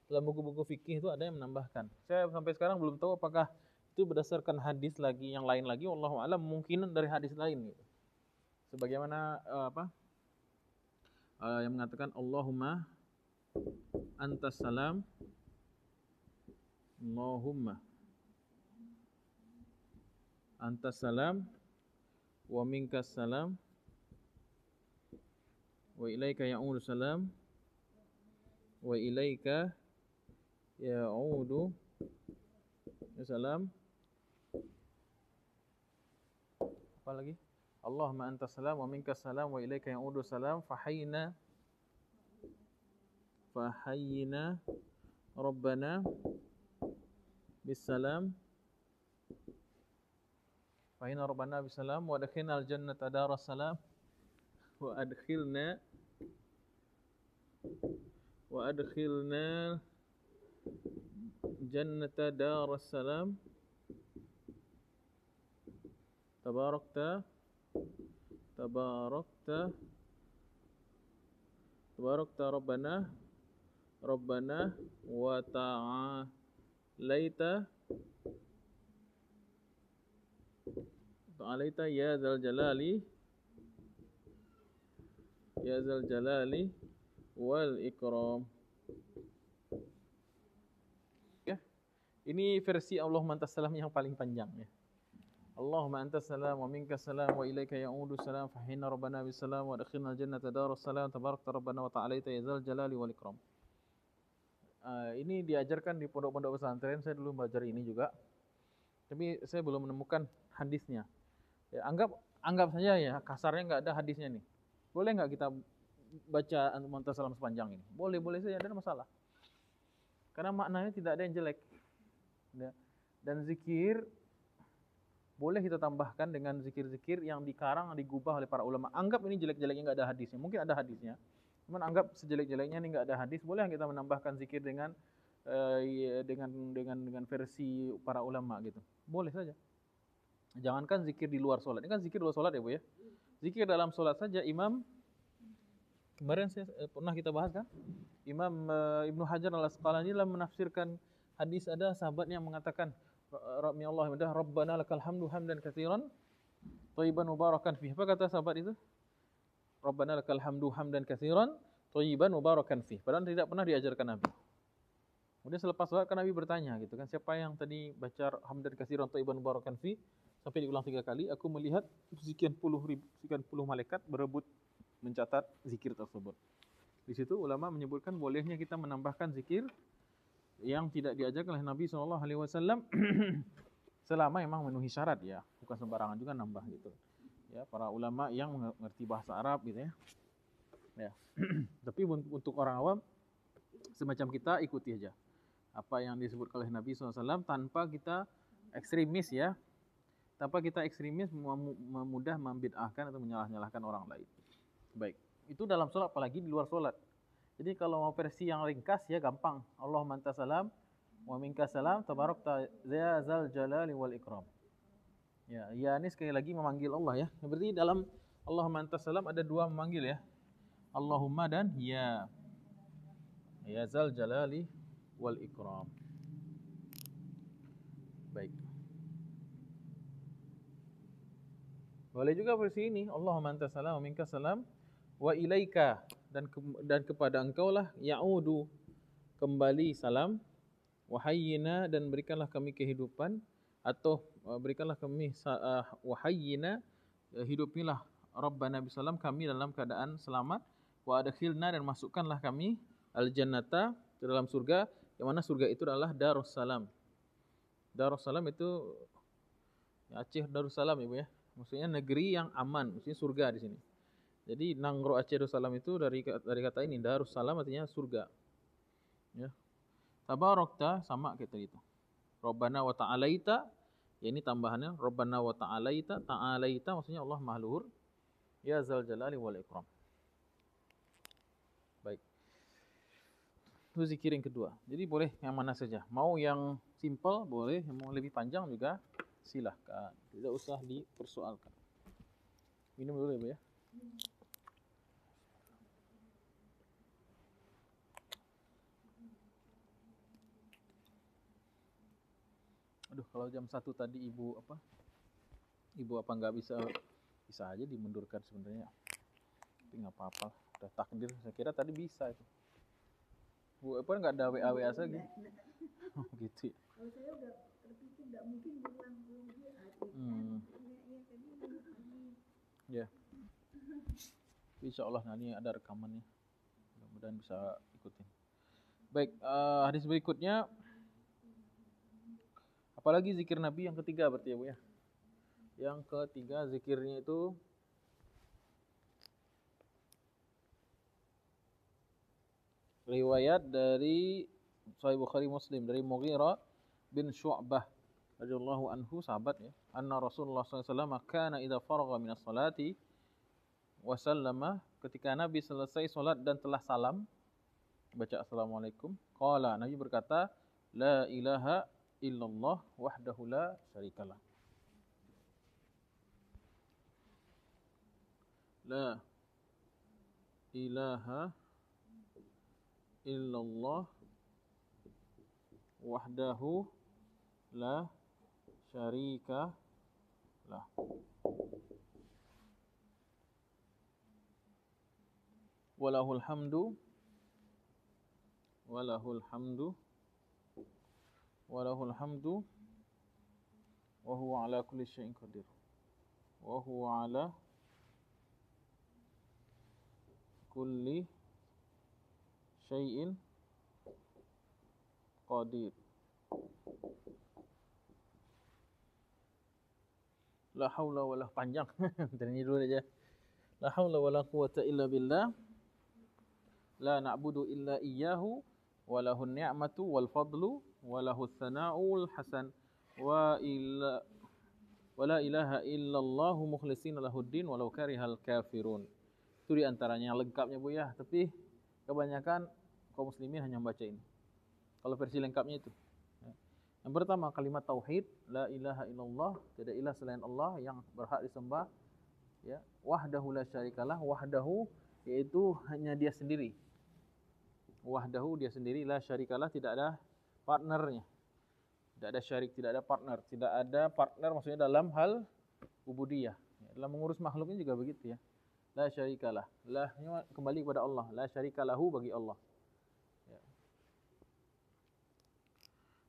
[SPEAKER 1] Dalam buku-buku fikih itu ada yang menambahkan. Saya sampai sekarang belum tahu apakah itu berdasarkan hadis lagi, yang lain lagi, wallahu a'lam, mungkin dari hadis lain gitu. Sebagaimana yang mengatakan Allahumma antas salam, Allahumma antas salam wa minkas salam wa ilaika ya'udu salam wa ilaika ya'udu salam. Apa lagi? Allahumma antas salam wa minkas salam wa ilaika ya'udu salam fahayyina rabbana bisalam, fahayyina rabbana bisalam wa adkhilna al-jannata daras salam wa adkhilna jannata daras salam, tabarakta rabbana wa ta'alaita ya zal jalali wal ikram. Ya. Ini versi Allahumma antas salam yang paling panjang ya. Allahumma antas salam wa minkas salam wa ilaika ya'udu salam fahayyina rabbana bisalam wa adkhilna jannata daras salam tabarakta rabbana wa ta'alaita ya zal jalali wal ikram. Ini diajarkan di pondok-pondok pesantren. Saya dulu belajar ini juga, tapi saya belum menemukan hadisnya. Ya, anggap saja ya, kasarnya nggak ada hadisnya nih. Boleh nggak kita baca antas salam sepanjang ini? Boleh saja, tidak ada masalah. Karena maknanya tidak ada yang jelek. Dan zikir boleh kita tambahkan dengan zikir-zikir yang dikarang, digubah oleh para ulama. Anggap ini jelek-jeleknya nggak ada hadisnya. Mungkin ada hadisnya, cuman anggap sejelek-jeleknya ini nggak ada hadis. Boleh kita menambahkan zikir dengan versi para ulama gitu. Boleh saja. Jangankan zikir di luar sholat. Ini kan zikir luar sholat ya, Bu ya. Zikir dalam sholat saja, Imam kemarin pernah kita bahas kan, Imam Ibnu Hajar al-Asqalani dalam menafsirkan hadis, ada sahabat yang mengatakan Rabbana lakal hamdu hamdan katsiran thayyiban mubarakan fihi. Apa kata sahabat itu? Rabbana lakal hamdu hamdan katsiran thayyiban mubarakan fihi. Padahal tidak pernah diajarkan Nabi. Kemudian selepas sholat kan Nabi bertanya gitu kan, siapa yang tadi baca hamdan katsiran thayyiban mubarakan fihi? Sampai diulang 3 kali, aku melihat sekian puluh malaikat berebut mencatat zikir tersebut. Di situ ulama menyebutkan bolehnya kita menambahkan zikir yang tidak diajarkan oleh Nabi SAW selama memang memenuhi syarat ya, bukan sembarangan juga nambah gitu. Ya, para ulama yang mengerti bahasa Arab gitu ya. Ya. Tapi untuk orang awam semacam kita ikuti aja apa yang disebut oleh Nabi SAW tanpa kita ekstremis ya. Tanpa kita ekstremis mudah membid'ahkan atau menyalah-nyalahkan orang lain. Baik, itu dalam sholat, apalagi di luar sholat. Jadi kalau mau versi yang ringkas ya gampang. Allahumma anta salam wa minka salam tabarakta ya zal jalali wal ikram. Ya ini sekali lagi memanggil Allah ya. Berarti dalam Allahumma anta salam ada 2 memanggil ya. Allahumma dan ya. Ya zal jalali wal ikram. Baik. Boleh juga versi ini, Allahumma anta salam wa minka salam wa ilaika, dan kepada engkau lah ya'udu kembali salam, wa hayyina, dan berikanlah kami kehidupan, atau berikanlah kami wa hayyina, hidupilah Rabbana bisalam, kami dalam keadaan selamat, wa adkhilna, dan masukkanlah kami al-jannata, ke dalam surga, yang mana surga itu adalah Darussalam. Darussalam itu Aceh Darussalam Ibu ya. Maksudnya negeri yang aman, maksudnya surga di sini. Jadi Nangro Aceh Darussalam itu dari kata ini, Darussalam artinya surga. Ya. Tabarakta sama kayak tadi itu. Rabbana wa ta'alaita, ya ini tambahannya Rabbana wa ta'alaita, ta'alaita maksudnya Allah Maha Luhur. Ya zal jalali wal ikram. Baik. Itu zikir yang kedua. Jadi boleh yang mana saja. Mau yang simple boleh, yang mau lebih panjang juga silahkan. Tidak usah dipersoalkan. Minum dulu ya Bu ya. Aduh, kalau jam 1 tadi Ibu apa nggak bisa aja dimundurkan sebenarnya. Tapi nggak apa-apa. Udah takdir. Saya kira tadi bisa itu. Bu apa nggak ada WA lagi? Oh, gitu ya.
[SPEAKER 2] Kalau saya udah terpikir nggak mungkin bilang
[SPEAKER 1] Ya. Insya Allah nanti ada rekamannya. Mudah-mudahan bisa ikutin. Baik, hadis berikutnya. Apalagi zikir Nabi yang ketiga berarti ya Bu ya. Yang ketiga zikirnya itu riwayat dari Sahih Bukhari Muslim dari Mughirah bin Syu'bah radhiyallahu anhu, sahabat ya. Anna Rasulullah SAW kana idza faragha minas salati wa sallama, ketika Nabi selesai salat dan telah salam baca assalamualaikum, qala, Nabi berkata, la ilaha illallah wahdahu la syarikalah. La ilaha illallah wahdahu la syarika lah. Walahul hamdu wa huwa ala kulli syai'in qadir. Wa huwa ala kulli syai'in qadir. La haula wala, panjang. Dari dulu aja. La haula wala quwata illa billah. La na'budu illa iyyahu wa lahun ni'matu wal fadlu wa lahus sana'ul hasan wa la ilaha illallah mukhlishina lahuddin walau karihal kafirun. Itu di antaranya lengkapnya Bu ya, tapi kebanyakan kaum muslimin hanya membaca ini. Kalau versi lengkapnya itu. Yang pertama kalimat tauhid, la ilaha illallah, tidak ilah selain Allah yang berhak disembah, ya. Wahdahu la syarikalah, wahdahu yaitu hanya dia sendiri. Wahdahu dia sendiri, la syarikalah tidak ada partnernya. Tidak ada syarik, tidak ada partner, tidak ada partner maksudnya dalam hal ubudiyah. Ya, dalam mengurus makhluknya juga begitu ya. La syarikalah, lahnya kembali kepada Allah, la syarikalahu bagi Allah. Ya.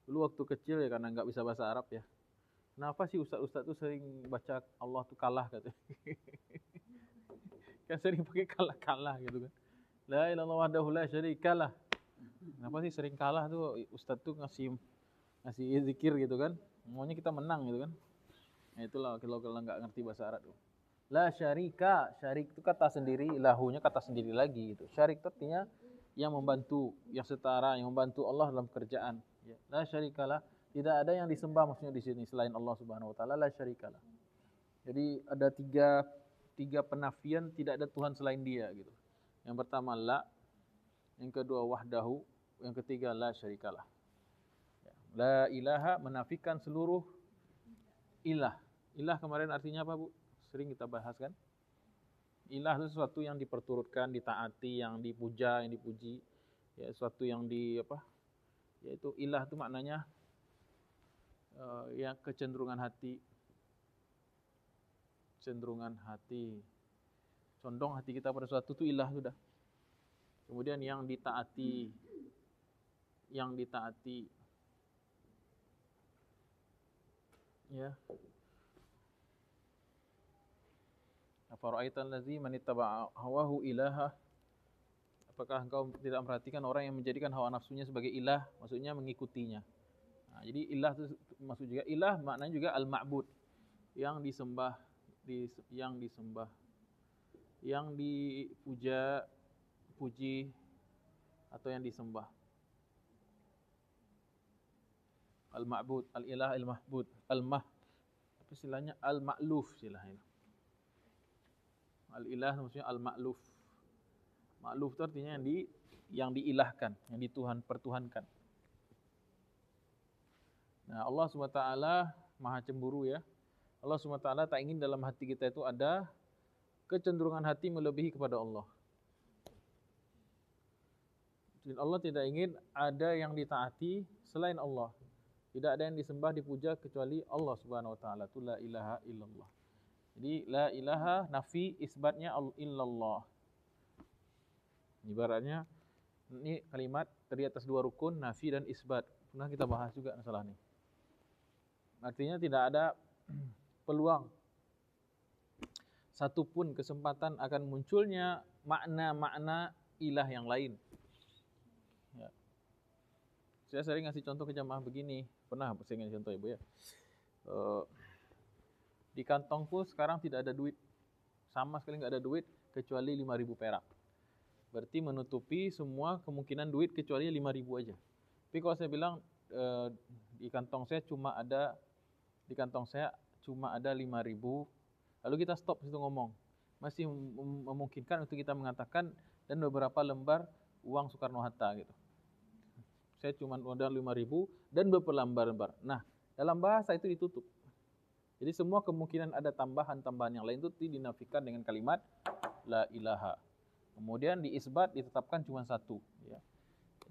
[SPEAKER 1] Dulu waktu kecil ya karena nggak bisa bahasa Arab ya, Kenapa sih ustaz-ustaz tuh sering baca Allah tuh kalah katanya. Kan sering pakai kalah-kalah gitu kan. La ilaha illallah wahdahu la syarikalah. Kenapa sih sering kalah tuh ustaz tuh ngasih zikir gitu kan. Maunya kita menang gitu kan. Nah itulah kalau nggak ngerti bahasa Arab tuh. La syarika, syarik itu kata sendiri, lahunya kata sendiri lagi gitu. Syarik itu artinya yang membantu, yang setara, yang membantu Allah dalam pekerjaan. Ya. La syarikalah, tidak ada yang disembah maksudnya di sini selain Allah Subhanahu wa taala, la syarikalah. Jadi ada tiga penafian tidak ada Tuhan selain Dia gitu. Yang pertama la, yang kedua wahdahu, yang ketiga la syarikalah. Ya. La ilaha menafikan seluruh ilah. Ilah kemarin artinya apa, Bu? Sering kita bahas kan? Ilah itu sesuatu yang diperturutkan, ditaati, yang dipuja, yang dipuji. Ya, sesuatu yang yaitu ilah itu maknanya ya kecenderungan hati. Cenderungan hati. Condong hati kita pada sesuatu itu ilah sudah. Kemudian yang ditaati. Ya. Afara'aital ladzi man ittaba'a hawahu ilaha. Apakah engkau tidak memperhatikan orang yang menjadikan hawa nafsunya sebagai ilah, maksudnya mengikutinya. Nah, jadi ilah itu maksud juga ilah maknanya juga al-ma'bud, yang disembah, yang dipuja, puji atau yang disembah. Al-ma'bud, al-ilah, al-mahbud, apa istilahnya al-ma'luf istilahnya. Al-ilah maksudnya al-ma'luf. Ma'luf itu artinya yang diilahkan, yang pertuhankan. Nah, Allah SWT Maha cemburu ya. Allah SWT tak ingin dalam hati kita itu ada kecenderungan hati melebihi kepada Allah. Dan Allah tidak ingin ada yang ditaati selain Allah. Tidak ada yang disembah, dipuja kecuali Allah Subhanahu wa taala. Itu la ilaha illallah. Jadi la ilaha nafi isbatnya illallah. Ibaratnya ini kalimat terdiri atas dua rukun, nafi dan isbat. Pernah kita bahas juga masalah ini. Artinya tidak ada peluang satupun kesempatan akan munculnya makna-makna ilah yang lain. Ya. Saya sering ngasih contoh ke jamaah begini. Pernah saya ngasih contoh Ibu ya. Di kantongku sekarang tidak ada duit. Sama sekali nggak ada duit kecuali 5.000 perak. Berarti menutupi semua kemungkinan duit kecuali 5.000 aja. Tapi kalau saya bilang di kantong saya cuma ada 5.000, lalu kita stop situ ngomong. Masih memungkinkan untuk kita mengatakan dan beberapa lembar uang Soekarno-Hatta gitu. Saya cuma modal 5.000 dan beberapa lembar. Nah, dalam bahasa itu ditutup. Jadi semua kemungkinan ada tambahan-tambahan yang lain itu dinafikan dengan kalimat la ilaha. Kemudian di isbat ditetapkan cuma satu. Ya.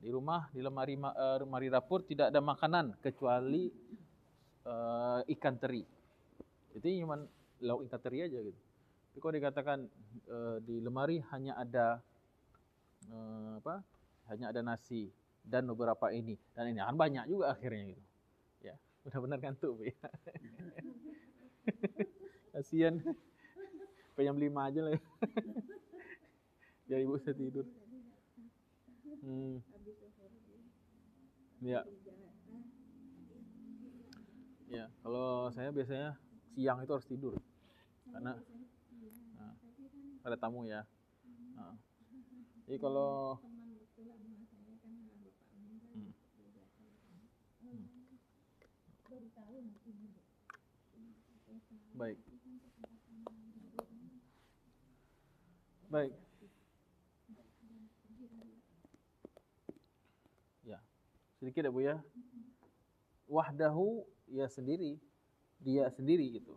[SPEAKER 1] Di rumah, di lemari dapur tidak ada makanan kecuali ikan teri. Jadi cuma lauk ikan teri aja gitu. Tapi kalau dikatakan di lemari hanya ada hanya ada nasi dan beberapa ini dan ini akan banyak juga akhirnya gitu. Ya, benar-benar ngantuk ya. Kasihan. Pengen beli 5 aja lah ya. Biar ibu bisa tidur. Ya. Ya, kalau saya biasanya siang itu harus tidur. Karena ada tamu ya. Jadi kalau Baik. Ya, sedikit ya Bu ya. Wahdahu ya sendiri, dia sendiri gitu.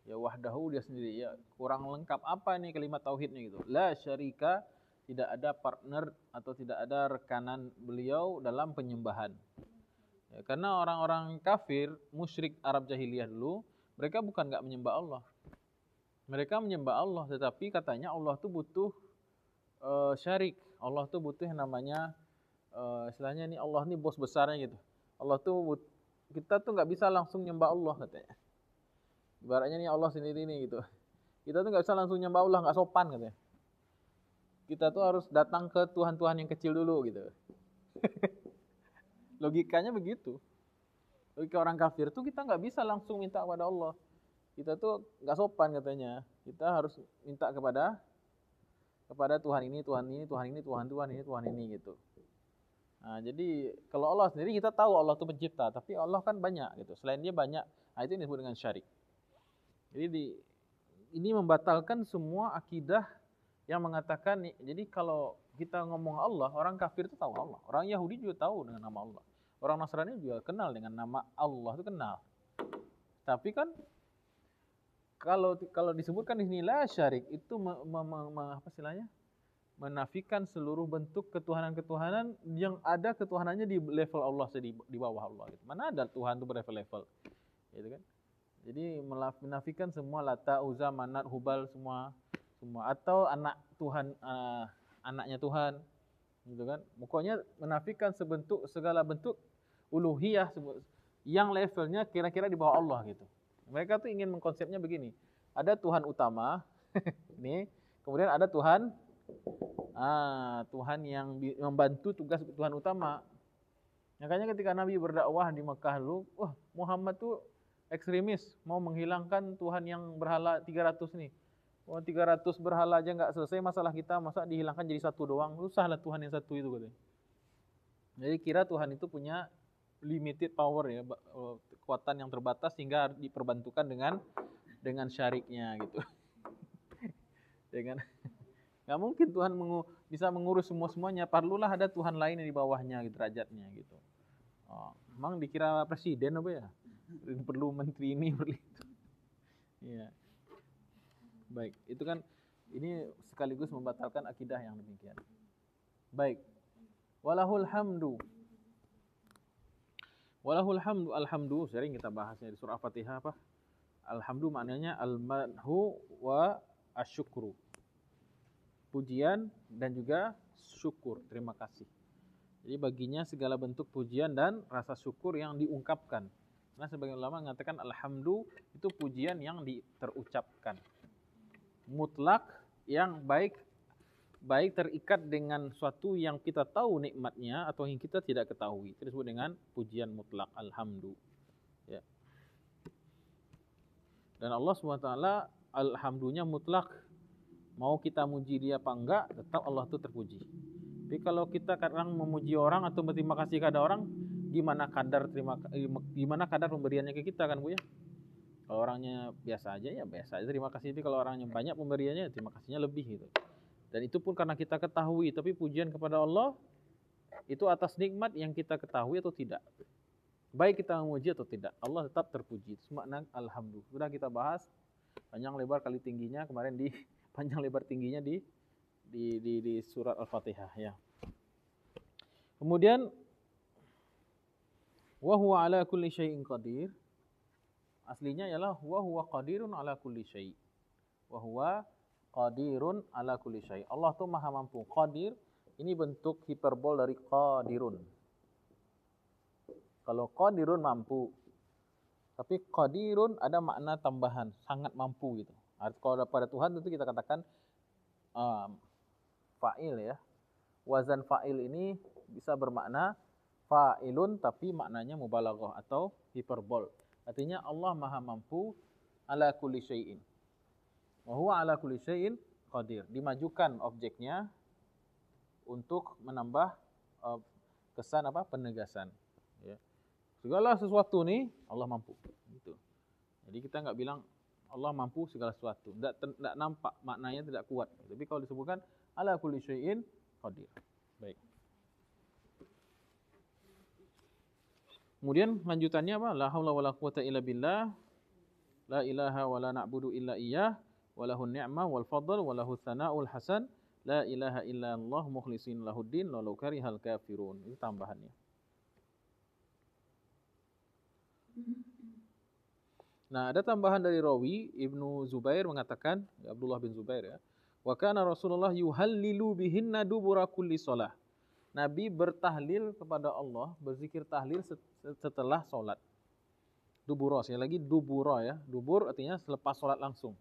[SPEAKER 1] Ya wahdahu dia sendiri. Ya kurang lengkap apa nih kalimat tauhidnya gitu. La syarika, tidak ada partner atau tidak ada rekanan beliau dalam penyembahan. Ya, karena orang-orang kafir, musyrik Arab jahiliyah dulu, mereka bukan nggak menyembah Allah. Mereka menyembah Allah, tetapi katanya Allah tuh butuh syarik. Allah tuh butuh yang namanya istilahnya ini Allah ini bos besarnya gitu. Allah tuh kita tuh nggak bisa langsung nyembah Allah katanya. Ibaratnya nih Allah sendiri nih gitu. Kita tuh nggak bisa langsung nyembah Allah, nggak sopan katanya. Kita tuh harus datang ke Tuhan-Tuhan yang kecil dulu gitu. Logikanya begitu. Logika orang kafir tuh kita nggak bisa langsung minta kepada Allah. Kita tuh nggak sopan katanya. Kita harus minta kepada Tuhan ini, Tuhan ini, Tuhan ini, Tuhan ini, Tuhan ini gitu. Nah, jadi kalau Allah sendiri kita tahu Allah itu pencipta, tapi Allah kan banyak gitu. Selain dia banyak, nah itu yang disebut dengan syarik. Jadi ini membatalkan semua akidah yang mengatakan, jadi kalau kita ngomong Allah, orang kafir itu tahu Allah. Orang Yahudi juga tahu dengan nama Allah. Orang Nasrani juga kenal dengan nama Allah, itu kenal. Tapi kan kalau disebutkan di sini la syarik itu apa istilahnya? Menafikan seluruh bentuk ketuhanan-ketuhanan yang ada ketuhanannya di level Allah, di bawah Allah gitu. Mana ada Tuhan itu berlevel-level. Gitu kan? Jadi menafikan semua Lata, Uzza, Manat, Hubal semua atau anak Tuhan, anaknya Tuhan gitu kan. Pokoknya menafikan segala bentuk uluhiyah yang levelnya kira-kira di bawah Allah gitu. Mereka tuh ingin mengkonsepnya begini. Ada Tuhan utama ini, kemudian ada Tuhan yang membantu tugas Tuhan utama. Makanya ketika Nabi berdakwah di Mekah dulu, Muhammad tuh ekstremis, mau menghilangkan Tuhan yang berhala 300 nih. 300 berhala aja nggak selesai masalah kita, masa dihilangkan jadi satu doang? Susahlah Tuhan yang satu itu katanya. Jadi kira Tuhan itu punya limited power ya, kekuatan yang terbatas sehingga diperbantukan dengan syariknya gitu. Dengan nggak mungkin Tuhan bisa mengurus semuanya, perlulah ada Tuhan lain yang di bawahnya gitu, derajatnya gitu. Emang dikira presiden apa ya? Perlu menteri ini, perlu itu. Iya. Baik, itu kan ini sekaligus membatalkan akidah yang demikian. Baik. Walahul hamdu. Walahul hamdu, alhamdu sering kita bahasnya di surah Fatihah apa? Alhamdu maknanya al-madhu wa asyukru. Pujian dan juga syukur, terima kasih. Jadi baginya segala bentuk pujian dan rasa syukur yang diungkapkan. Karena sebagian ulama mengatakan alhamdu itu pujian yang terucapkan. Mutlak yang baik terikat dengan suatu yang kita tahu nikmatnya atau yang kita tidak ketahui. Itu disebut dengan pujian mutlak, alhamdu. Ya. Dan Allah SWT alhamdunya mutlak. Mau kita muji dia apa enggak, tetap Allah itu terpuji. Tapi kalau kita kadang memuji orang atau berterima kasih kepada orang, gimana kadar pemberiannya ke kita kan Bu ya? Kalau orangnya biasa aja ya biasa aja terima kasih. Tapi kalau orangnya banyak pemberiannya, terima kasihnya lebih gitu. Dan itu pun karena kita ketahui, tapi pujian kepada Allah itu atas nikmat yang kita ketahui atau tidak. Baik kita memuji atau tidak, Allah tetap terpuji. Itu makna alhamdulillah. Sudah kita bahas panjang lebar kali tingginya kemarin di panjang lebar tingginya di surat Al-Fatihah ya. Kemudian wa huwa ala kulli syai'in qadir. Aslinya ialah wa huwa qadirun ala kulli syai'. Wa huwa qadirun ala kulli syai'. Allah tuh maha mampu. Qadir ini bentuk hiperbol dari qadirun. Kalau qadirun mampu. Tapi qadirun ada makna tambahan, sangat mampu gitu. Kalau pada Tuhan tentu kita katakan fa'il ya. Wazan fa'il ini bisa bermakna fa'ilun tapi maknanya mubalaghah atau hiperbol. Artinya Allah maha mampu ala kulli syai'in. Wa huwa ala kulli syai'in qadir. Dimajukan objeknya untuk menambah kesan apa? Penegasan. Ya. Segala sesuatu nih Allah mampu. Gitu. Jadi kita nggak bilang Allah mampu segala sesuatu. Tidak nampak, maknanya tidak kuat. Tapi kalau disebutkan ala kulli syai'in qadir. Baik. Kemudian lanjutannya apa? La haula wala quwata illa billah. La ilaha wala na'budu illa iyyah. Walahun ni'mah wal fadl walahu tsana'ul hasan. La ilaha illa Allah mukhlishin lahuddin walau karihal kafirun. Itu tambahannya. Nah, ada tambahan dari rawi Ibnu Zubair mengatakan, Abdullah bin Zubair ya. Wa kana Rasulullah yuhallilu bihinna dubura kulli shalah. Nabi bertahlil kepada Allah, berzikir tahlil setelah salat. Dubura, sekali lagi dubura ya. Dubur artinya selepas sholat langsung.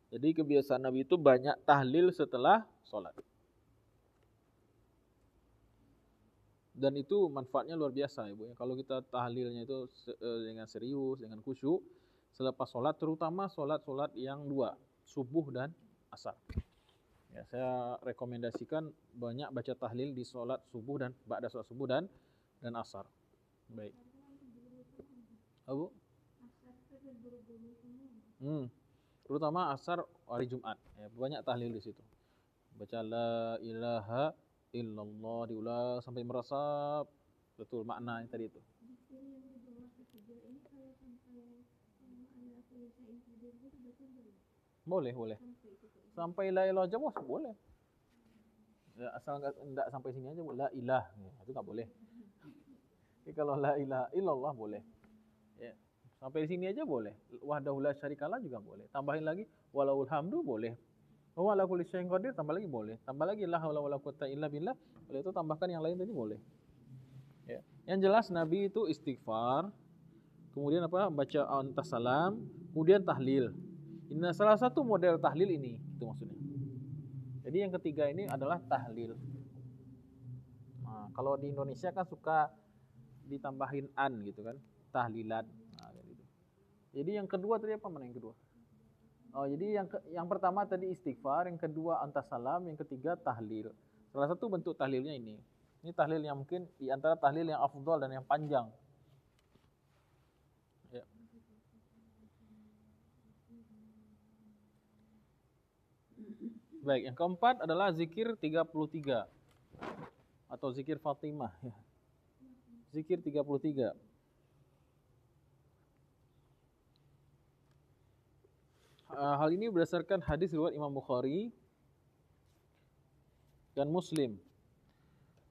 [SPEAKER 1] Jadi kebiasaan Nabi itu banyak tahlil setelah sholat. Dan itu manfaatnya luar biasa ya Bu. Kalau kita tahlilnya itu dengan serius, dengan khusyuk, selepas sholat, terutama sholat-sholat yang dua, subuh dan asar. Ya, saya rekomendasikan banyak baca tahlil di sholat subuh dan ba'da sholat subuh dan asar. Baik. Abu? Terutama asar hari Jumat. Ya, banyak tahlil di situ. Baca la ilaha illallah diulang sampai merasap betul makna yang tadi itu. Boleh. Sampai la ilaha aja boleh. Ya, asal enggak sampai sini aja la ilah. Ya, itu enggak boleh. Tapi kalau la ilaha illallah boleh. Ya. Sampai di sini aja boleh. Wahdahu la syarikalah juga boleh. Tambahin lagi walaul hamdu boleh. Wa ala kulli syai'in qadir tambah lagi boleh. Tambah lagi la haula wala quwwata illa billah. Boleh itu tambahkan yang lain tadi boleh. Ya. Yang jelas Nabi itu istighfar, kemudian apa? Baca antas salam, kemudian tahlil. Ini salah satu model tahlil ini, itu maksudnya. Jadi yang ketiga ini adalah tahlil. Nah, kalau di Indonesia kan suka ditambahin an gitu kan, tahlilan. Nah, gitu. Jadi yang kedua tadi apa mana yang kedua? Oh, jadi yang pertama tadi istighfar, yang kedua antas salam, yang ketiga tahlil. Salah satu bentuk tahlilnya ini. Ini tahlil yang mungkin di antara tahlil yang afdal dan yang panjang. Ya. Baik, yang keempat adalah zikir 33 atau zikir Fatimah ya. Zikir 33. Hal ini berdasarkan hadis riwayat Imam Bukhari dan Muslim.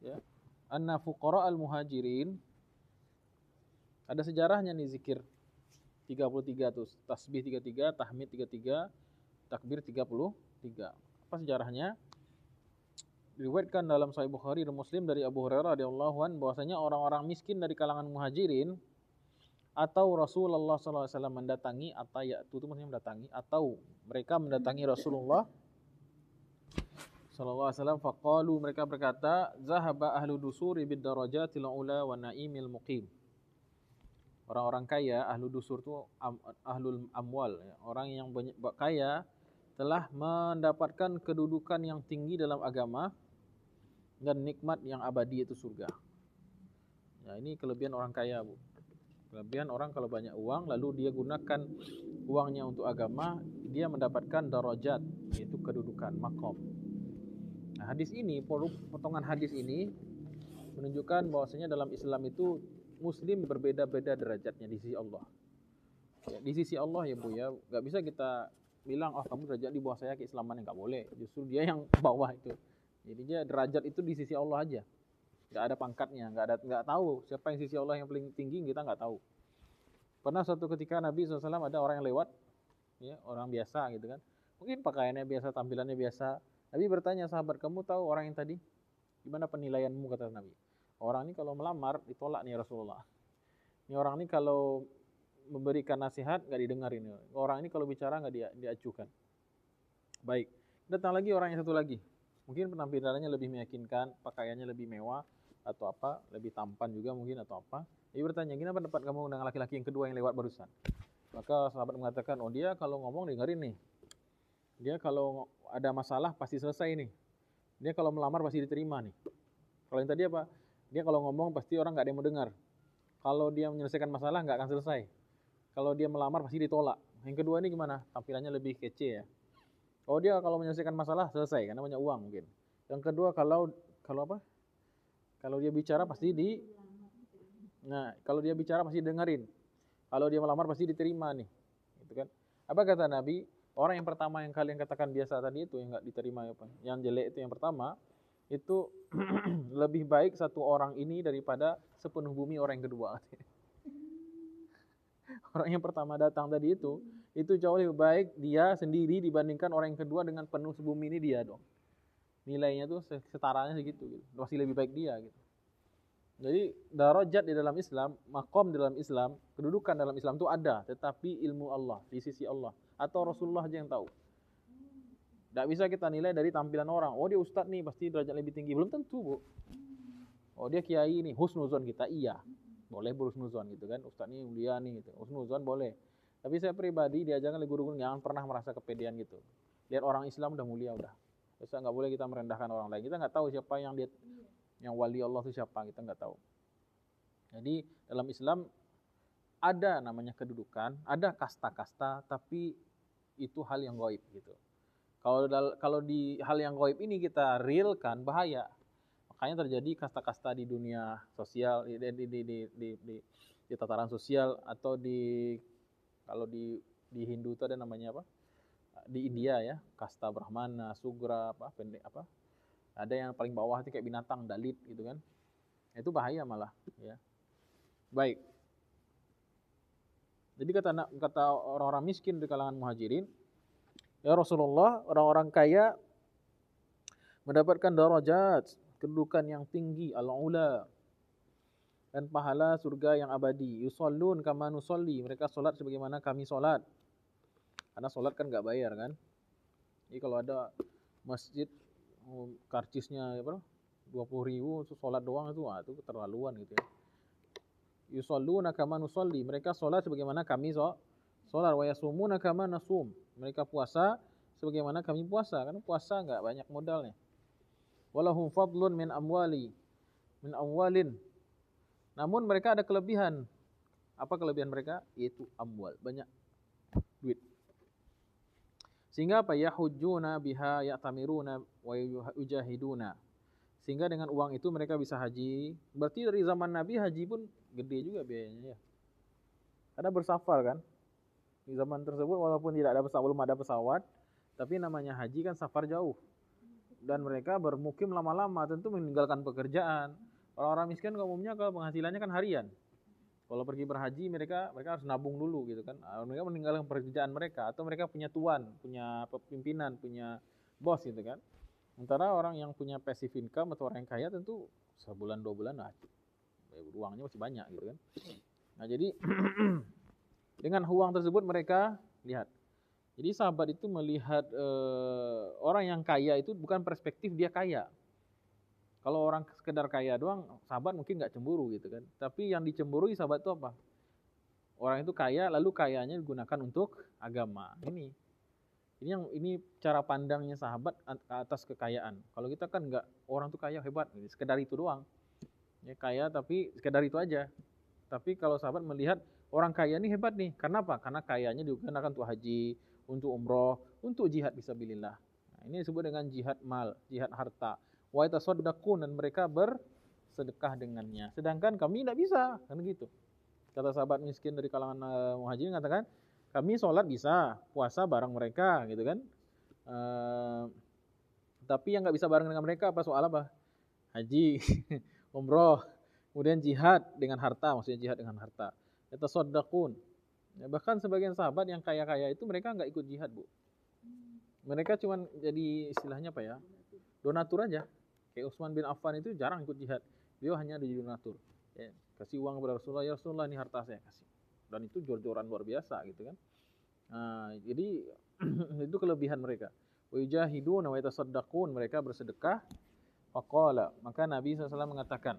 [SPEAKER 1] Ya. Anna fuqara al-muhajirin, ada sejarahnya nih zikir 33 tuh. Tasbih 33, tahmid 33, takbir 33. Apa sejarahnya? Diriwayatkan dalam Sahih Bukhari dan Muslim dari Abu Hurairah radhiyallahu anhu bahwasanya orang-orang miskin dari kalangan muhajirin atau Rasulullah SAW mendatangi, atau yaitu itu maksudnya mendatangi, atau mereka mendatangi Rasulullah SAW. Faqalu, mereka berkata, zahaba ahlu dusuri bid darajatil ula wa naimil muqim. Orang-orang kaya, ahlu dusur itu ahlul amwal, ya. Orang yang banyak kaya telah mendapatkan kedudukan yang tinggi dalam agama dan nikmat yang abadi, itu surga. Ya, ini kelebihan orang kaya, Bu. Kelebihan orang kalau banyak uang lalu dia gunakan uangnya untuk agama, dia mendapatkan darajat, yaitu kedudukan, maqam. Nah, hadis ini, potongan hadis ini menunjukkan bahwasanya dalam Islam itu muslim berbeda-beda derajatnya di sisi Allah. Ya, di sisi Allah ya Bu ya, enggak bisa kita bilang kamu derajat di bawah saya keislaman, enggak boleh. Justru dia yang bawah itu. Jadi dia derajat itu di sisi Allah aja. Enggak ada pangkatnya, enggak tahu siapa yang sisi Allah yang paling tinggi, kita enggak tahu. Pernah suatu ketika Nabi SAW ada orang yang lewat, ya, orang biasa gitu kan. Mungkin pakaiannya biasa, tampilannya biasa. Nabi bertanya, sahabat, kamu tahu orang yang tadi? Gimana penilaianmu, kata Nabi? Orang ini kalau melamar ditolak nih Rasulullah. Ini orang ini kalau memberikan nasihat enggak didengarin. Orang ini kalau bicara enggak diacuhkan. Baik. Datang lagi orang yang satu lagi. Mungkin penampilannya lebih meyakinkan, pakaiannya lebih mewah atau apa, lebih tampan juga mungkin atau apa. Dia bertanya, gimana pendapat kamu dengan laki-laki yang kedua yang lewat barusan? Maka sahabat mengatakan, oh dia kalau ngomong dengerin nih. Dia kalau ada masalah pasti selesai nih. Dia kalau melamar pasti diterima nih. Kalau yang tadi apa? Dia kalau ngomong pasti orang nggak ada yang mau dengar. Kalau dia menyelesaikan masalah nggak akan selesai. Kalau dia melamar pasti ditolak. Yang kedua ini gimana? Tampilannya lebih kece ya. Oh dia kalau menyelesaikan masalah selesai karena banyak uang mungkin. Yang kedua kalau apa? Kalau dia bicara pasti kalau dia bicara pasti dengerin. Kalau dia melamar pasti diterima nih. Gitu kan? Apa kata Nabi? Orang yang pertama yang kalian katakan biasa tadi itu yang enggak diterima apa? Yang jelek itu yang pertama itu lebih baik satu orang ini daripada sepenuh bumi orang yang kedua. Orang yang pertama datang tadi itu jauh lebih baik dia sendiri dibandingkan orang yang kedua dengan penuh sebumi ini dia dong. Nilainya tuh setaranya segitu gitu. Masih lebih baik dia gitu. Jadi darajat di dalam Islam, makom di dalam Islam, kedudukan dalam Islam itu ada, tetapi ilmu Allah di sisi Allah atau Rasulullah aja yang tahu. Tidak bisa kita nilai dari tampilan orang. Oh dia ustadz nih pasti derajat lebih tinggi. Belum tentu, Bu. Oh dia kiai nih, husnuzon kita, iya. Boleh berhusnuzon gitu kan. Ustadz nih mulia nih gitu. Husnuzon boleh. Tapi saya pribadi diajarkan oleh guru-guru jangan pernah merasa kepedean gitu. Lihat orang Islam udah mulia udah. Terus nggak boleh kita merendahkan orang lain. Kita nggak tahu siapa yang dia, yang wali Allah itu siapa, kita nggak tahu. Jadi dalam Islam ada namanya kedudukan, ada kasta-kasta, tapi itu hal yang gaib gitu. Kalau di hal yang gaib ini kita realkan bahaya. Makanya terjadi kasta-kasta di dunia sosial, di tataran sosial atau kalau di Hindu itu ada namanya apa? Di India ya, kasta Brahmana, Sugra, pendek apa? Ada yang paling bawah itu kayak binatang, Dalit gitu kan. Itu bahaya malah ya. Baik. Jadi kata orang-orang miskin di kalangan muhajirin, ya Rasulullah, orang-orang kaya mendapatkan darajat, kedudukan yang tinggi, al-ula, dan pahala surga yang abadi. Yusallun kama nusalli, mereka solat sebagaimana kami solat. Karena solat kan nggak bayar kan. Jadi kalau ada masjid karcisnya apa 20.000 solat doang itu keterlaluan gitu ya. Yusalluna kama nusalli, mereka solat sebagaimana kami solat. Wa yasumuna kama nasum, mereka puasa sebagaimana kami puasa. Karena puasa nggak banyak modalnya. Walahum fadlun min amwalin. Namun mereka ada kelebihan. Apa kelebihan mereka? Yaitu amwal, banyak duit. Sehingga apa? Yahujjuna biha ya'tamiruna wa yujahiduna. Sehingga dengan uang itu mereka bisa haji. Berarti dari zaman Nabi haji pun gede juga biayanya ya. Karena bersafar kan. Di zaman tersebut walaupun tidak ada pesawat, belum ada pesawat, tapi namanya haji kan safar jauh. Dan mereka bermukim lama-lama, tentu meninggalkan pekerjaan. Orang-orang miskin umumnya kalau penghasilannya kan harian. Kalau pergi berhaji mereka harus nabung dulu gitu kan. Mereka meninggalkan pekerjaan mereka atau mereka punya tuan, punya pimpinan, punya bos gitu kan. Sementara orang yang punya passive income atau orang yang kaya tentu sebulan 2 bulan uangnya masih banyak gitu kan. Nah jadi dengan uang tersebut mereka lihat. Jadi sahabat itu melihat orang yang kaya itu bukan perspektif dia kaya. Kalau orang sekedar kaya doang, sahabat mungkin nggak cemburu gitu kan. Tapi yang dicemburui sahabat itu apa? Orang itu kaya, lalu kayanya digunakan untuk agama. Ini cara pandangnya sahabat atas kekayaan. Kalau kita kan nggak, orang tuh kaya hebat, sekedar itu doang. Ya kaya tapi sekedar itu aja. Tapi kalau sahabat melihat orang kaya ini hebat nih, karena apa? Karena kayanya digunakan untuk haji, untuk umroh, untuk jihad fisabilillah. Nah, ini disebut dengan jihad mal, jihad harta. Wa yatasaddaqun, dan mereka bersedekah dengannya. Sedangkan kami tidak bisa, kan gitu. Kata sahabat miskin dari kalangan muhajirin katakan, kami sholat bisa, puasa bareng mereka, gitu kan. Tapi yang nggak bisa bareng dengan mereka apa soal apa? Haji, umroh, kemudian jihad dengan harta, maksudnya jihad dengan harta. Yatasaddaqun. Ya, bahkan sebagian sahabat yang kaya-kaya itu mereka nggak ikut jihad, Bu. Mereka cuman jadi istilahnya apa ya? Donatur aja. Kayak Utsman bin Affan itu jarang ikut jihad. Beliau hanya jadi donatur. Ya, kasih uang kepada Rasulullah, ya Rasulullah ini harta saya kasih. Dan itu jor-joran luar biasa gitu kan. Nah, jadi itu kelebihan mereka. Wa yujahiduna wa yatasaddaqun, mereka bersedekah. Faqala, maka Nabi SAW mengatakan,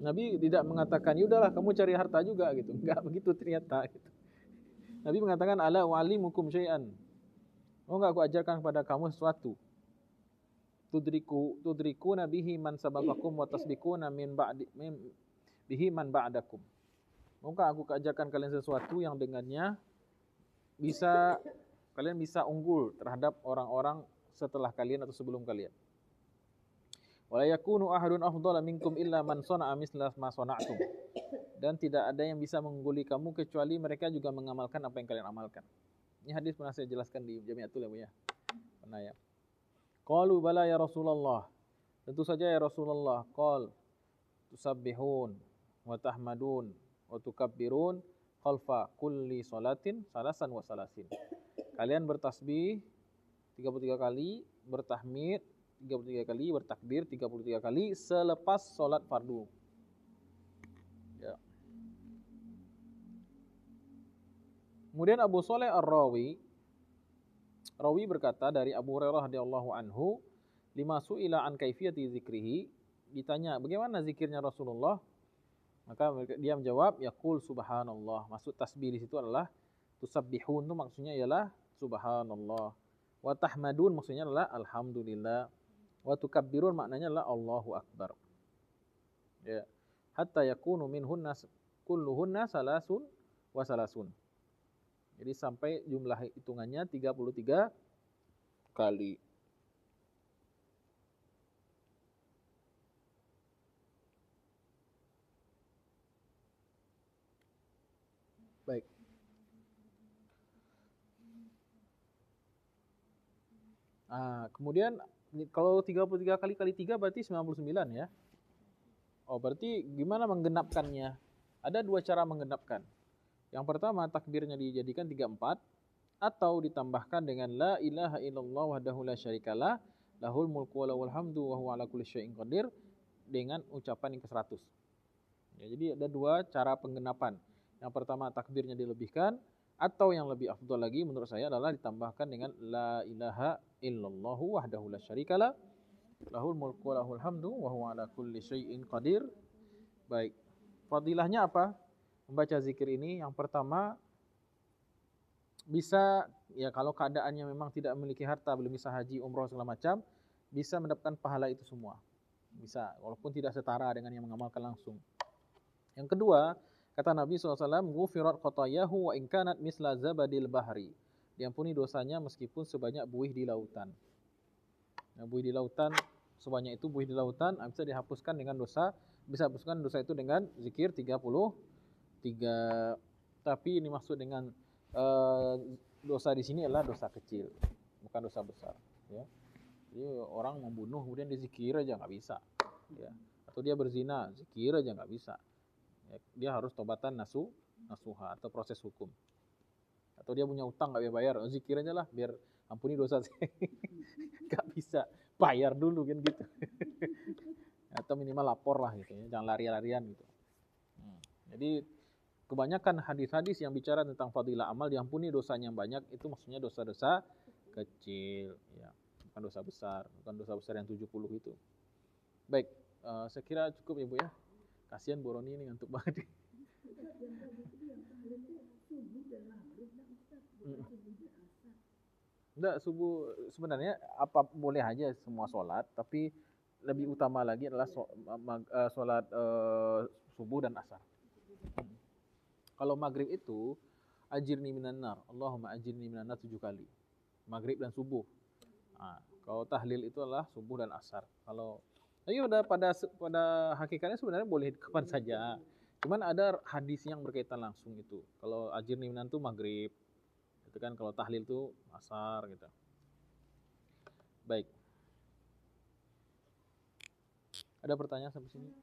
[SPEAKER 1] Nabi tidak mengatakan, yaudahlah kamu cari harta juga gitu. Enggak begitu ternyata gitu. Nabi mengatakan, ala wa'alimukum syai'an. Oh enggak, aku ajarkan kepada kamu sesuatu. Tudriku nabihi man sabaqakum wa tasbiquna min bihi man ba'dakum. Maka aku ajarkan kalian sesuatu yang dengannya kalian bisa unggul terhadap orang-orang setelah kalian atau sebelum kalian. Wala yakunu ahadun afdhala minkum illa man sana'a misla ma sana'tum. Dan tidak ada yang bisa mengungguli kamu kecuali mereka juga mengamalkan apa yang kalian amalkan. Ini hadis pernah saya jelaskan di Jamiatul ya. Pernah ya. Qalu bala ya Rasulullah. Tentu saja ya Rasulullah. Qal tusabbihun wa tahmadun wa tukabbirun khalfa kulli salatin salasan wa salasin. Kalian bertasbih 33 kali, bertahmid 33 kali, bertakbir 33 kali selepas sholat fardu. Ya. Kemudian Abu Shalih Ar-Rawi berkata dari Abu Hurairah radhiyallahu anhu, lima su'ila an kaifiyati zikrihi, ditanya bagaimana zikirnya Rasulullah, maka dia menjawab yaqul subhanallah. Maksud tasbih di situ adalah tusabbihun, itu maksudnya ialah subhanallah. Wa tahmadun maksudnya adalah alhamdulillah. Wa tukabbirun maknanya adalah Allahu akbar. Ya. Hatta yakunu minhunna kulluhunna salasun wa salasun. Jadi sampai jumlah hitungannya 33 kali. Baik. Kemudian kalau 33 kali kali 3 berarti 99 ya. Oh, berarti gimana menggenapkannya? Ada dua cara menggenapkan. Yang pertama, takbirnya dijadikan 34 atau ditambahkan dengan la ilaha illallah wahdahu la syarikalah lahul mulku wa lahul hamdu wa huwa ala kulli syai'in qadir dengan ucapan yang ke-100. Ya, jadi ada dua cara penggenapan. Yang pertama, takbirnya dilebihkan, atau yang lebih afdal lagi menurut saya adalah ditambahkan dengan la ilaha illallahu wahdahu la syarikalah lahul mulku wa lahul hamdu wa huwa ala kulli syai'in qadir. Baik. Fadilahnya apa? Membaca zikir ini yang pertama bisa ya kalau keadaannya memang tidak memiliki harta, belum bisa haji, umroh segala macam, bisa mendapatkan pahala itu semua. Bisa, walaupun tidak setara dengan yang mengamalkan langsung. Yang kedua, kata Nabi SAW, ghufirat khotayahu wa inkanat misla zabadil bahri. Diampuni dosanya meskipun sebanyak buih di lautan. Nah, buih di lautan, sebanyak itu buih di lautan bisa dihapuskan dengan dosa, bisa hapuskan dosa itu dengan zikir 33. Tapi ini maksud dengan dosa di sini adalah dosa kecil, bukan dosa besar. Ya. Jadi orang membunuh kemudian dizikir aja nggak bisa. Ya. Atau dia berzina, zikir aja nggak bisa. Dia harus tobatan nasuha atau proses hukum. Atau dia punya utang nggak bayar, zikir aja lah biar ampuni dosa saya. Nggak bisa, bayar dulu kan gitu. Atau minimal lapor lah gitu ya, jangan lari-larian gitu. Jadi kebanyakan hadis-hadis yang bicara tentang fadilah amal diampuni dosanya yang banyak itu maksudnya dosa-dosa kecil, ya, bukan dosa besar, bukan dosa besar yang 70 itu. Baik, saya kira cukup ya Bu ya. Kasihan Bu Roni ini ngantuk banget. Enggak, subuh sebenarnya apa boleh aja semua sholat, tapi lebih utama lagi adalah sholat subuh dan asar. Kalau maghrib itu ajirni minan nar, Allahumma ajirni minan nar 7 kali. Maghrib dan subuh. Nah, kalau tahlil itu adalah subuh dan asar. Kalau udah pada hakikatnya sebenarnya boleh kapan saja. Cuman ada hadis yang berkaitan langsung itu. Kalau ajirni minan itu maghrib. Itu kan kalau tahlil itu asar gitu. Baik. Ada pertanyaan sampai sini?